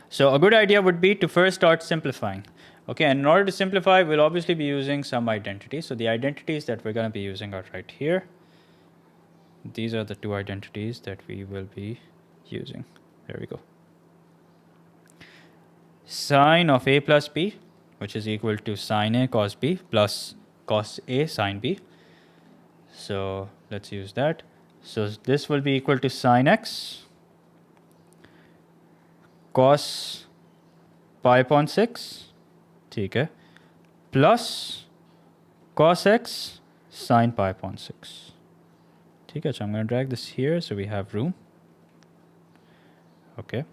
So a good idea would be to first start simplifying. Okay, and in order to simplify, we'll obviously be using some identities. So the identities that we're going to be using are right here. These are the 2 identities that we will be using. There we go. Sine of a plus b, which is equal to sine a cos b plus cos a sine b. So let's use that. So this will be equal to sine x cos pi upon 6, okay, plus cos x sine pi upon 6. Okay, so I'm going to drag this here so we have room. Okay.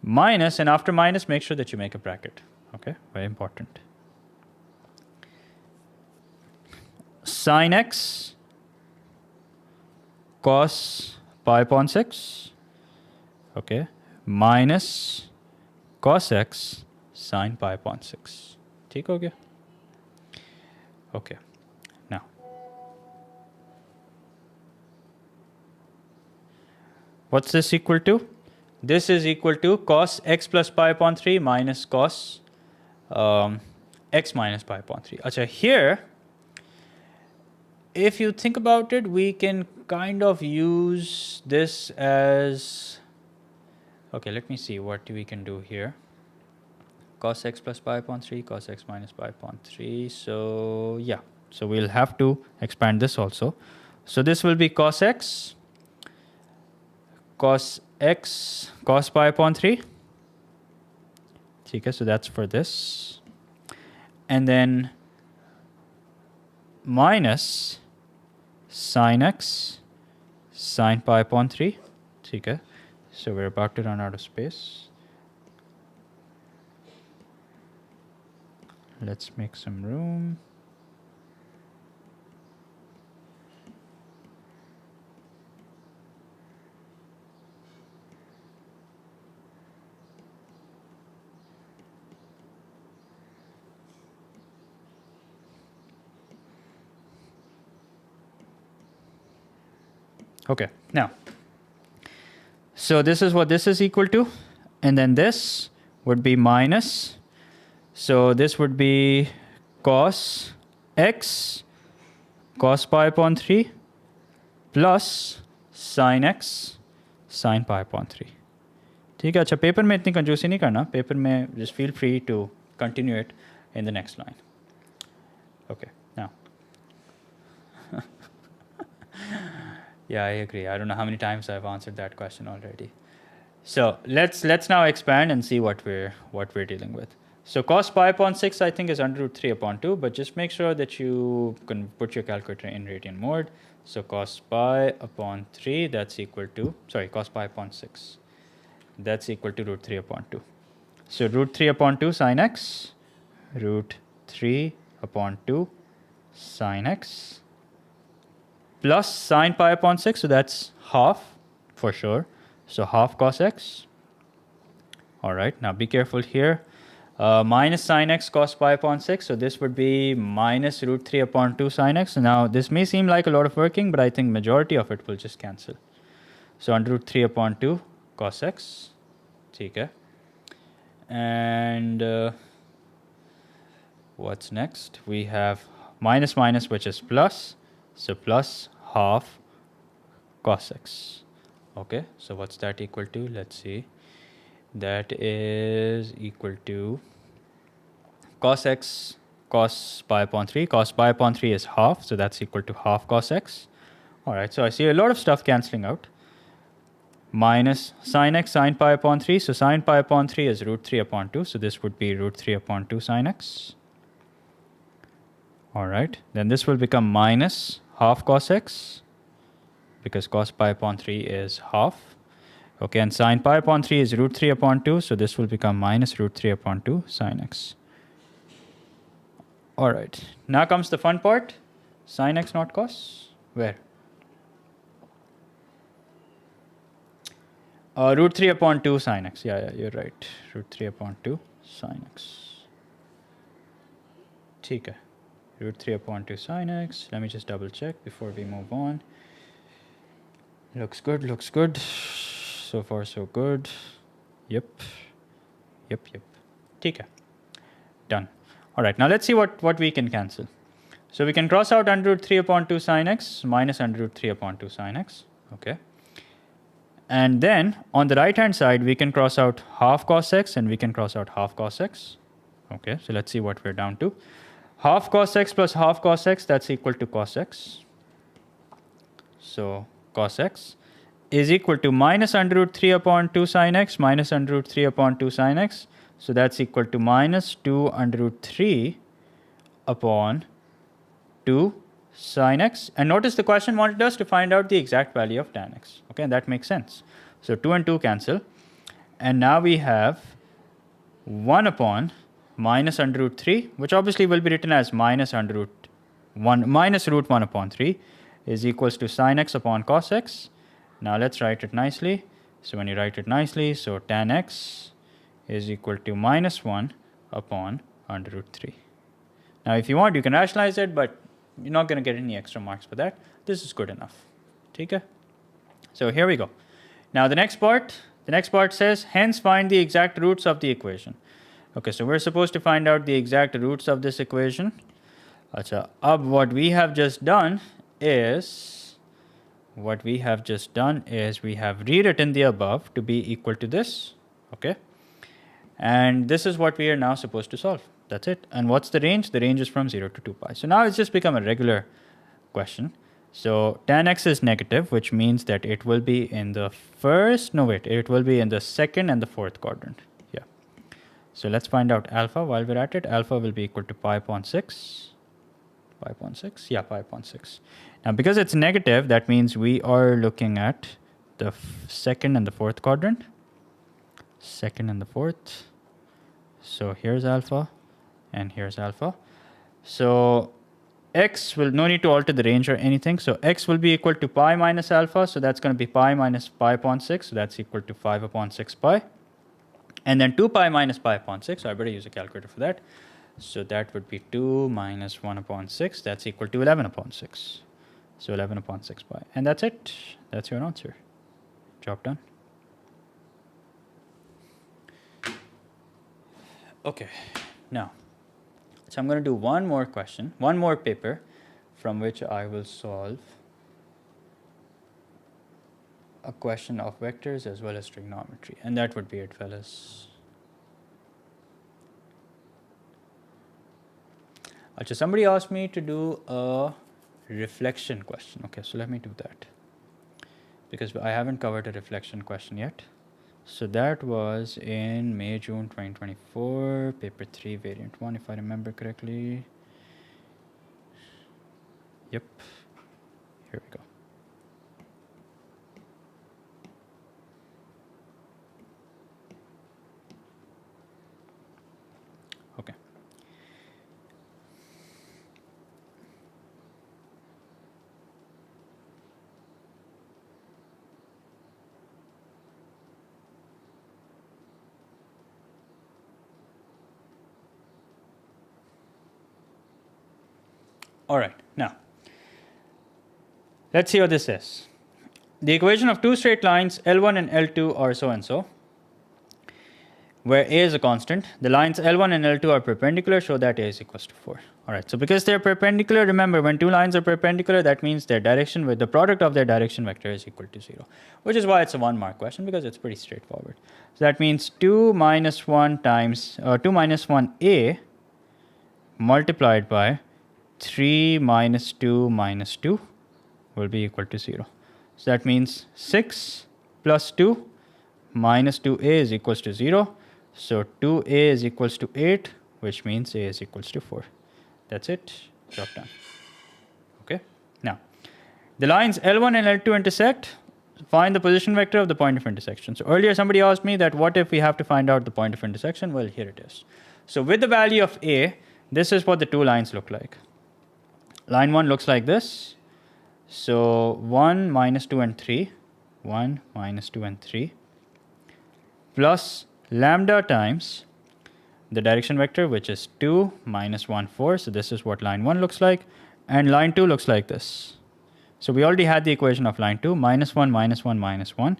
Minus, and after minus, make sure that you make a bracket. Okay, very important. Sine x cos pi upon 6, okay, minus cos x sine pi upon 6. ठीक हो गया? Okay. Now, what's this equal to? This is equal to cos x plus pi upon 3 minus cos x minus pi upon 3. Acha, here, if you think about it, we can kind of use this as, okay, let me see what we can do here. Cos x plus pi upon 3, cos x minus pi upon 3. So, yeah. So, we'll have to expand this also. So, this will be cos x cos pi upon 3. Okay, so that's for this. And then minus sin x sine pi upon 3. Okay, so we're about to run out of space. Let's make some room. Okay, now, so this is what this is equal to, and then this would be minus, so this would be cos x cos pi upon 3 plus sin x sin pi upon 3. ठीक है, अच्छा paper में इतनी कंजूसी नहीं करना, paper में just feel free to continue it in the next line. Okay, now Yeah, I agree. I don't know how many times I've answered that question already. So let's now expand and see what we're dealing with. So cos pi upon 6 I think is under root 3 upon 2, but just make sure that you can put your calculator in radian mode. So cos pi upon 3 that's equal to, sorry, cos pi upon 6 that's equal to root 3 upon 2. So root 3 upon 2 sine x, root 3 upon 2 sine x plus sine pi upon 6, so that's half for sure. So half cos x. All right, now be careful here. Minus sine x cos pi upon 6, so this would be minus root 3 upon 2 sine x. Now this may seem like a lot of working, but I think majority of it will just cancel. So under root 3 upon 2 cos x, okay. And what's next? We have minus minus, which is plus, so plus half cos x. Okay, so what's that equal to? Let's see. That is equal to cos x cos pi upon 3. Cos pi upon 3 is half, so that's equal to half cos x. All right, so I see a lot of stuff cancelling out. Minus sine x sine pi upon 3. So sine pi upon 3 is root 3 upon 2. So this would be root 3 upon 2 sine x. All right, then this will become minus half cos x because cos pi upon 3 is half. Okay, and sine pi upon 3 is root 3 upon 2. So this will become minus root 3 upon 2 sine x. All right, now comes the fun part. Sine x not cos. Where? Root 3 upon 2 sine x. Yeah, you're right. Root 3 upon 2 sine x. Okay. Root 3 upon 2 sine x. Let me just double check before we move on. Looks good, looks good. So far, so good. Yep. Okay. Done. All right, now let's see what we can cancel. So we can cross out under root 3 upon 2 sine x minus under root 3 upon 2 sine x. Okay. And then on the right hand side, we can cross out half cos x and we can cross out half cos x. Okay, so let's see what we're down to. Half cos x plus half cos x, that's equal to cos x. So cos x is equal to minus under root 3 upon 2 sine x minus under root 3 upon 2 sine x. So that's equal to minus 2 under root 3 upon 2 sine x. And notice the question wanted us to find out the exact value of tan x. Okay, and that makes sense. So 2 and 2 cancel. And now we have 1 upon minus under root 3, which obviously will be written as minus under root 1 minus root 1 upon 3 is equals to sine x upon cos x. Now let's write it nicely. So when you write it nicely, so tan x is equal to minus 1 upon under root 3. Now if you want, you can rationalize it, but you're not going to get any extra marks for that. This is good enough. Okay? So here we go. Now the next part says, hence find the exact roots of the equation. Okay, so we're supposed to find out the exact roots of this equation. Acha, what we have just done is we have rewritten the above to be equal to this. Okay, and this is what we are now supposed to solve. That's it. And what's the range? The range is from 0 to 2 pi. So now it's just become a regular question. So tan x is negative, which means that it will be in the it will be in the second and the fourth quadrant. Yeah. So let's find out alpha while we're at it. Alpha will be equal to pi upon 6. Pi upon 6? Yeah, pi upon 6. Now because it's negative, that means we are looking at the second and the fourth quadrant. Second and the fourth. So here's alpha and here's alpha. So x will, no need to alter the range or anything. So x will be equal to pi minus alpha. So that's going to be pi minus pi upon 6. So that's equal to 5 upon 6 pi. And then 2 pi minus pi upon 6. So I better use a calculator for that. So that would be 2 minus 1 upon 6. That's equal to 11 upon 6. So 11 upon 6 pi. And that's it. That's your answer. Job done. Okay. Now, so I'm going to do one more question, one more paper from which I will solve a question of vectors as well as trigonometry. And that would be it, fellas. Somebody asked me to do a reflection question. Okay, so let me do that. because I haven't covered a reflection question yet. So that was in May, June 2024, paper 3, variant 1, if I remember correctly. Yep, here we go. Okay. All right, now let's see what this is. The equation of two straight lines L1 and L2 are so and so, where A is a constant. The lines L1 and L2 are perpendicular, so that A is equals to 4. All right, so because they're perpendicular, remember when two lines are perpendicular, that means their direction with the product of their direction vector is equal to 0, which is why it's a 1 mark question, because it's pretty straightforward. So that means 2 minus 1 times 2 minus 1A multiplied by 3 minus 2 minus 2 will be equal to 0. So that means 6 plus 2 minus 2A is equals to 0. So 2A is equals to 8, which means A is equals to 4. That's it. Job done. Okay. Now, the lines L1 and L2 intersect. Find the position vector of the point of intersection. So earlier somebody asked me that what if we have to find out the point of intersection? Well, here it is. So with the value of A, this is what the two lines look like. Line 1 looks like this. So 1, minus 2, and 3. 1, minus 2, and 3. Plus lambda times the direction vector, which is 2, minus 1, 4. So this is what line 1 looks like. And line 2 looks like this. So we already had the equation of line 2, minus 1, minus 1, minus 1.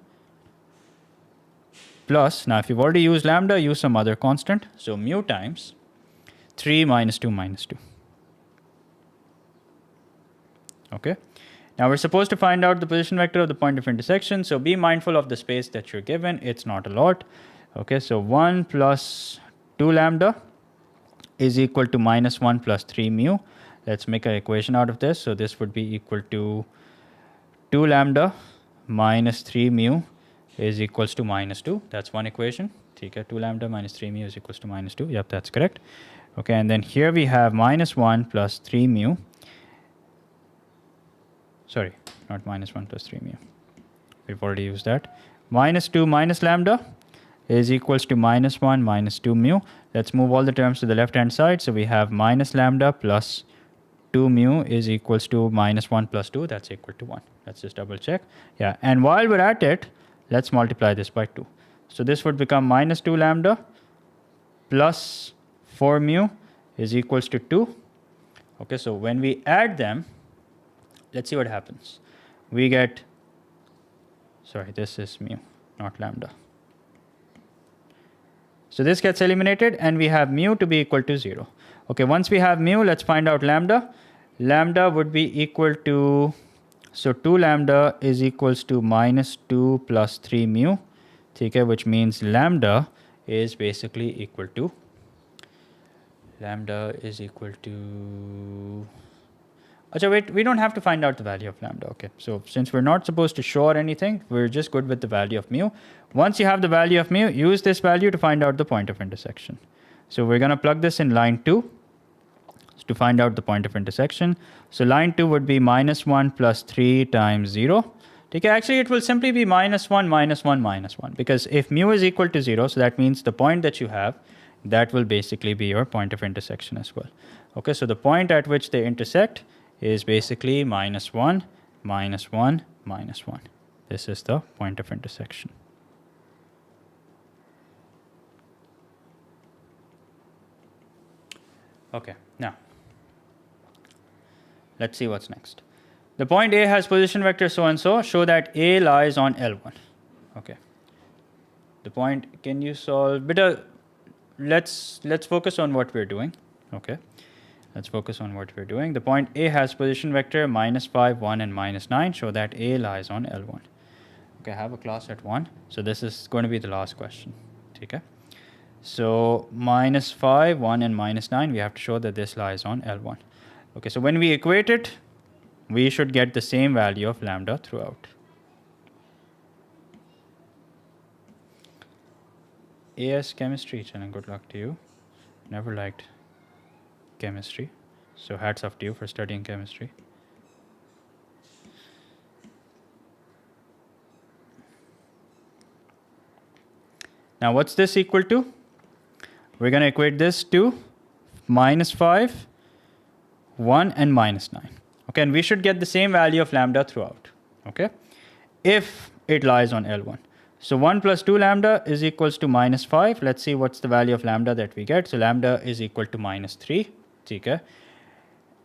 Plus, now if you've already used lambda, use some other constant. So mu times 3 minus 2 minus 2. Okay. Now we're supposed to find out the position vector of the point of intersection. So be mindful of the space that you're given. It's not a lot. Okay, so 1 plus 2 lambda is equal to minus 1 plus 3 mu. Let's make an equation out of this. So this would be equal to 2 lambda minus 3 mu is equals to minus 2. That's one equation. Okay, 2 lambda minus 3 mu is equals to minus 2. Yep, that's correct. Okay, and then here we have minus 1 plus 3 mu. Sorry, not minus 1 plus 3 mu. We've already used that. Minus 2 minus lambda is equals to minus 1 minus 2 mu. Let's move all the terms to the left hand side. So we have minus lambda plus 2 mu is equals to minus 1 plus 2. That's equal to 1. Let's just double check. Yeah, and while we're at it, let's multiply this by 2. So this would become minus 2 lambda plus 4 mu is equals to 2. Okay, so when we add them, let's see what happens. We get, sorry, this is mu, not lambda. So this gets eliminated and we have mu to be equal to 0. Okay, once we have mu, let's find out lambda. Lambda would be equal to, so 2 lambda is equals to minus 2 plus 3 mu, okay, which means lambda is basically equal to, lambda is equal to, Achha, wait, we don't have to find out the value of lambda. Okay, so since we're not supposed to show or anything, we're just good with the value of mu. Once you have the value of mu, use this value to find out the point of intersection. So we're going to plug this in line 2 to find out the point of intersection. So line 2 would be minus 1 plus 3 times 0. Okay, actually it will simply be minus 1 minus 1 minus 1, because if mu is equal to 0, so that means the point that you have, that will basically be your point of intersection as well. Okay, so the point at which they intersect is basically minus 1, minus 1, minus 1. This is the point of intersection. Okay, now let's see what's next. The point A has position vector so and so. Show that A lies on L1. Okay. The point, can you solve? Let's focus on what we're doing. Okay. Let's focus on what we're doing. The point A has position vector minus 5, 1, and minus 9. Show that A lies on L1. Okay, I have a class at 1. So this is going to be the last question. Okay. So minus 5, 1, and minus 9, we have to show that this lies on L1. Okay, so when we equate it, we should get the same value of lambda throughout. AS chemistry, challenge, good luck to you. Never liked chemistry, so hats off to you for studying chemistry. Now what's this equal to? We're going to equate this to minus 5, 1 and minus 9. Okay, and we should get the same value of lambda throughout. Okay, if it lies on L1. So 1 plus 2 lambda is equals to minus 5. Let's see what's the value of lambda that we get. So lambda is equal to minus 3. Okay.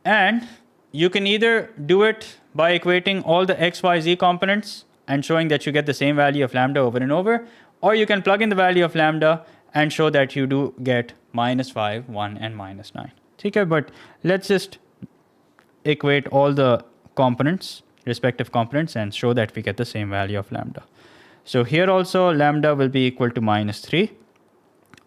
And you can either do it by equating all the x, y, z components and showing that you get the same value of lambda over and over, or you can plug in the value of lambda and show that you do get minus 5, 1 and minus 9. Okay, but let's just equate all the components, respective components, and show that we get the same value of lambda. So here also lambda will be equal to minus 3.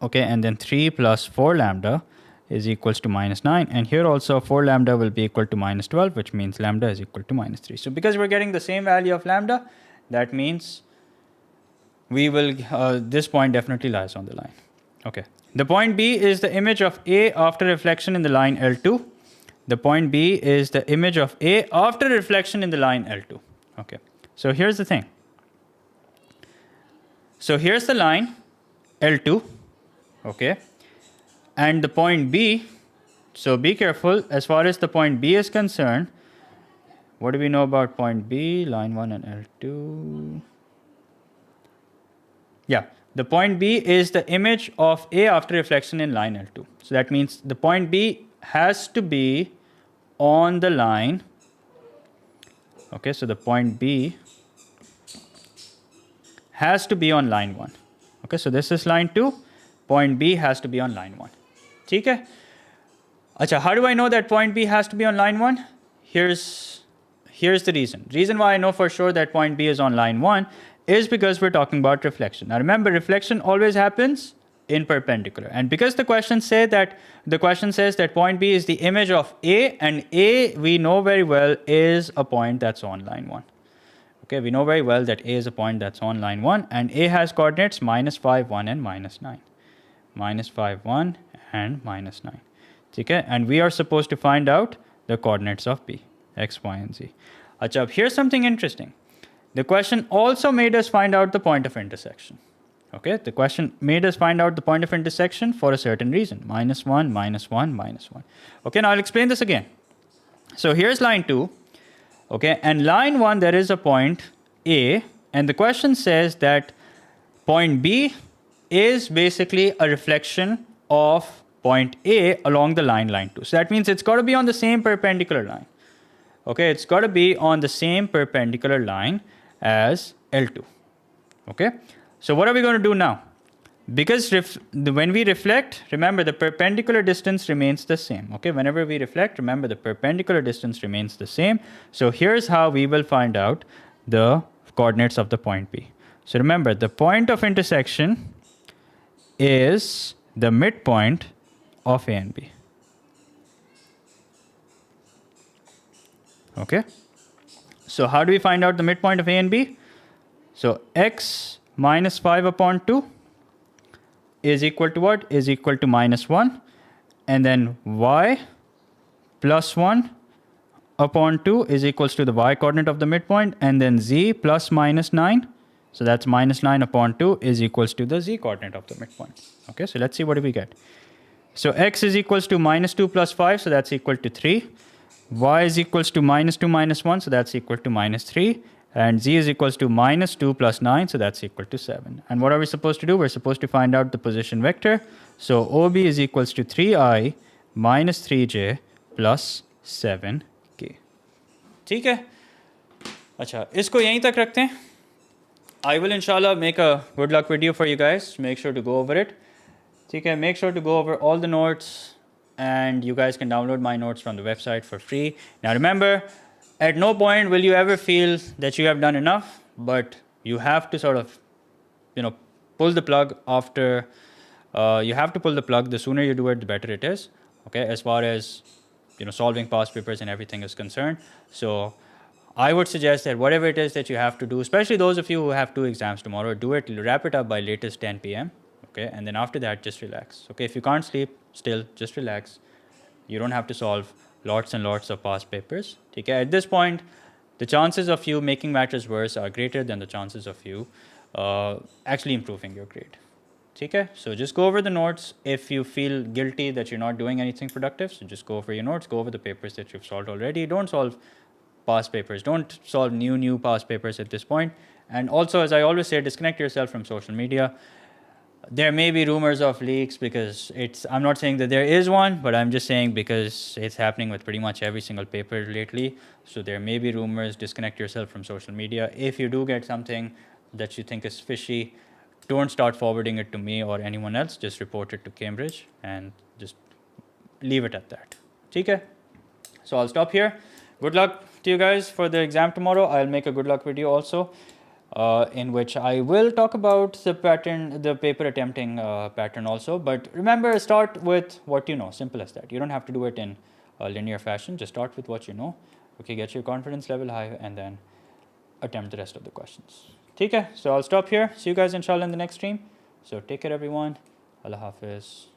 Okay, and then 3 plus 4 lambda is equals to minus 9. And here also 4 lambda will be equal to minus 12, which means lambda is equal to minus 3. So because we're getting the same value of lambda, that means we will, this point definitely lies on the line. Okay. The point B is the image of A after reflection in the line L2. The point B is the image of A after reflection in the line L2. Okay. So here's the thing. So here's the line L2. Okay. And the point B, so be careful, as far as the point B is concerned, what do we know about point B, line 1 and L2? Yeah, the point B is the image of A after reflection in line L2. So that means the point B has to be on the line. Okay, so the point B has to be on line 1. Okay, so this is line 2. Point B has to be on line 1. Okay? Acha, how do I know that point B has to be on line 1? Here's the reason. Reason why I know for sure that point B is on line 1 is because we're talking about reflection. Now remember, reflection always happens in perpendicular. And because the question says that point B is the image of A, and A we know very well is a point that's on line 1. Okay, we know very well that A is a point that's on line 1, and A has coordinates minus 5, 1 and minus 9. Minus 5, 1 and minus 9. Okay, and we are supposed to find out the coordinates of B, x, y and z. Achha, here's something interesting. The question also made us find out the point of intersection. Okay, the question made us find out the point of intersection for a certain reason. Minus 1, minus 1, minus 1. Okay, now I'll explain this again. So here's line 2. Okay, and line 1 there is a point A, and the question says that point B is basically a reflection of point A along the line 2. So that means it's got to be on the same perpendicular line. Okay, it's got to be on the same perpendicular line as L2. Okay, so what are we going to do now? Because when we reflect, remember the perpendicular distance remains the same. Okay, whenever we reflect, remember the perpendicular distance remains the same. So here's how we will find out the coordinates of the point B. So remember, the point of intersection is the midpoint of A and B. Okay, so how do we find out the midpoint of A and B? So x minus 5 upon 2 is equal to what? Is equal to minus 1. And then y plus 1 upon 2 is equals to the y coordinate of the midpoint. And then z plus minus 9. So that's minus 9 upon 2 is equals to the z coordinate of the midpoint. Okay, so let's see what do we get. So x is equals to minus 2 plus 5. So that's equal to 3. Y is equals to minus 2 minus 1. So that's equal to minus 3. And z is equals to minus 2 plus 9, so that's equal to 7. And what are we supposed to do? We're supposed to find out the position vector. So OB is equals to 3i minus 3j plus 7k. ठीक है? अच्छा, इसको यहीं तक रखते हैं. I will inshallah make a good luck video for you guys. Make sure to go over it. ठीक है? Make sure to go over all the notes, and you guys can download my notes from the website for free. Now remember, at no point will you ever feel that you have done enough, but you have to sort of, pull the plug after, you have to pull the plug. The sooner you do it, the better it is, okay, as far as, solving past papers and everything is concerned. So I would suggest that whatever it is that you have to do, especially those of you who have 2 exams tomorrow, do it, wrap it up by latest 10 p.m., Okay, and then after that, just relax. Okay, if you can't sleep, still just relax. You don't have to solve lots and lots of past papers. Okay, at this point, the chances of you making matters worse are greater than the chances of you actually improving your grade. Okay, so just go over the notes. If you feel guilty that you're not doing anything productive, so just go over your notes, go over the papers that you've solved already. Don't solve past papers. Don't solve new past papers at this point. And also, as I always say, disconnect yourself from social media. There may be rumors of leaks because I'm not saying that there is one, but I'm just saying because it's happening with pretty much every single paper lately. So there may be rumors. Disconnect yourself from social media. If you do get something that you think is fishy, don't start forwarding it to me or anyone else. Just report it to Cambridge and just leave it at that. Okay? So I'll stop here. Good luck to you guys for the exam tomorrow. I'll make a good luck video also, in which I will talk about the pattern, the paper attempting pattern also. But remember, start with what you know. Simple as that. You don't have to do it in a linear fashion. Just start with what you know. Okay, get your confidence level high and then attempt the rest of the questions. Okay, so I'll stop here. See you guys inshallah in the next stream. So take care everyone. Allah Hafiz.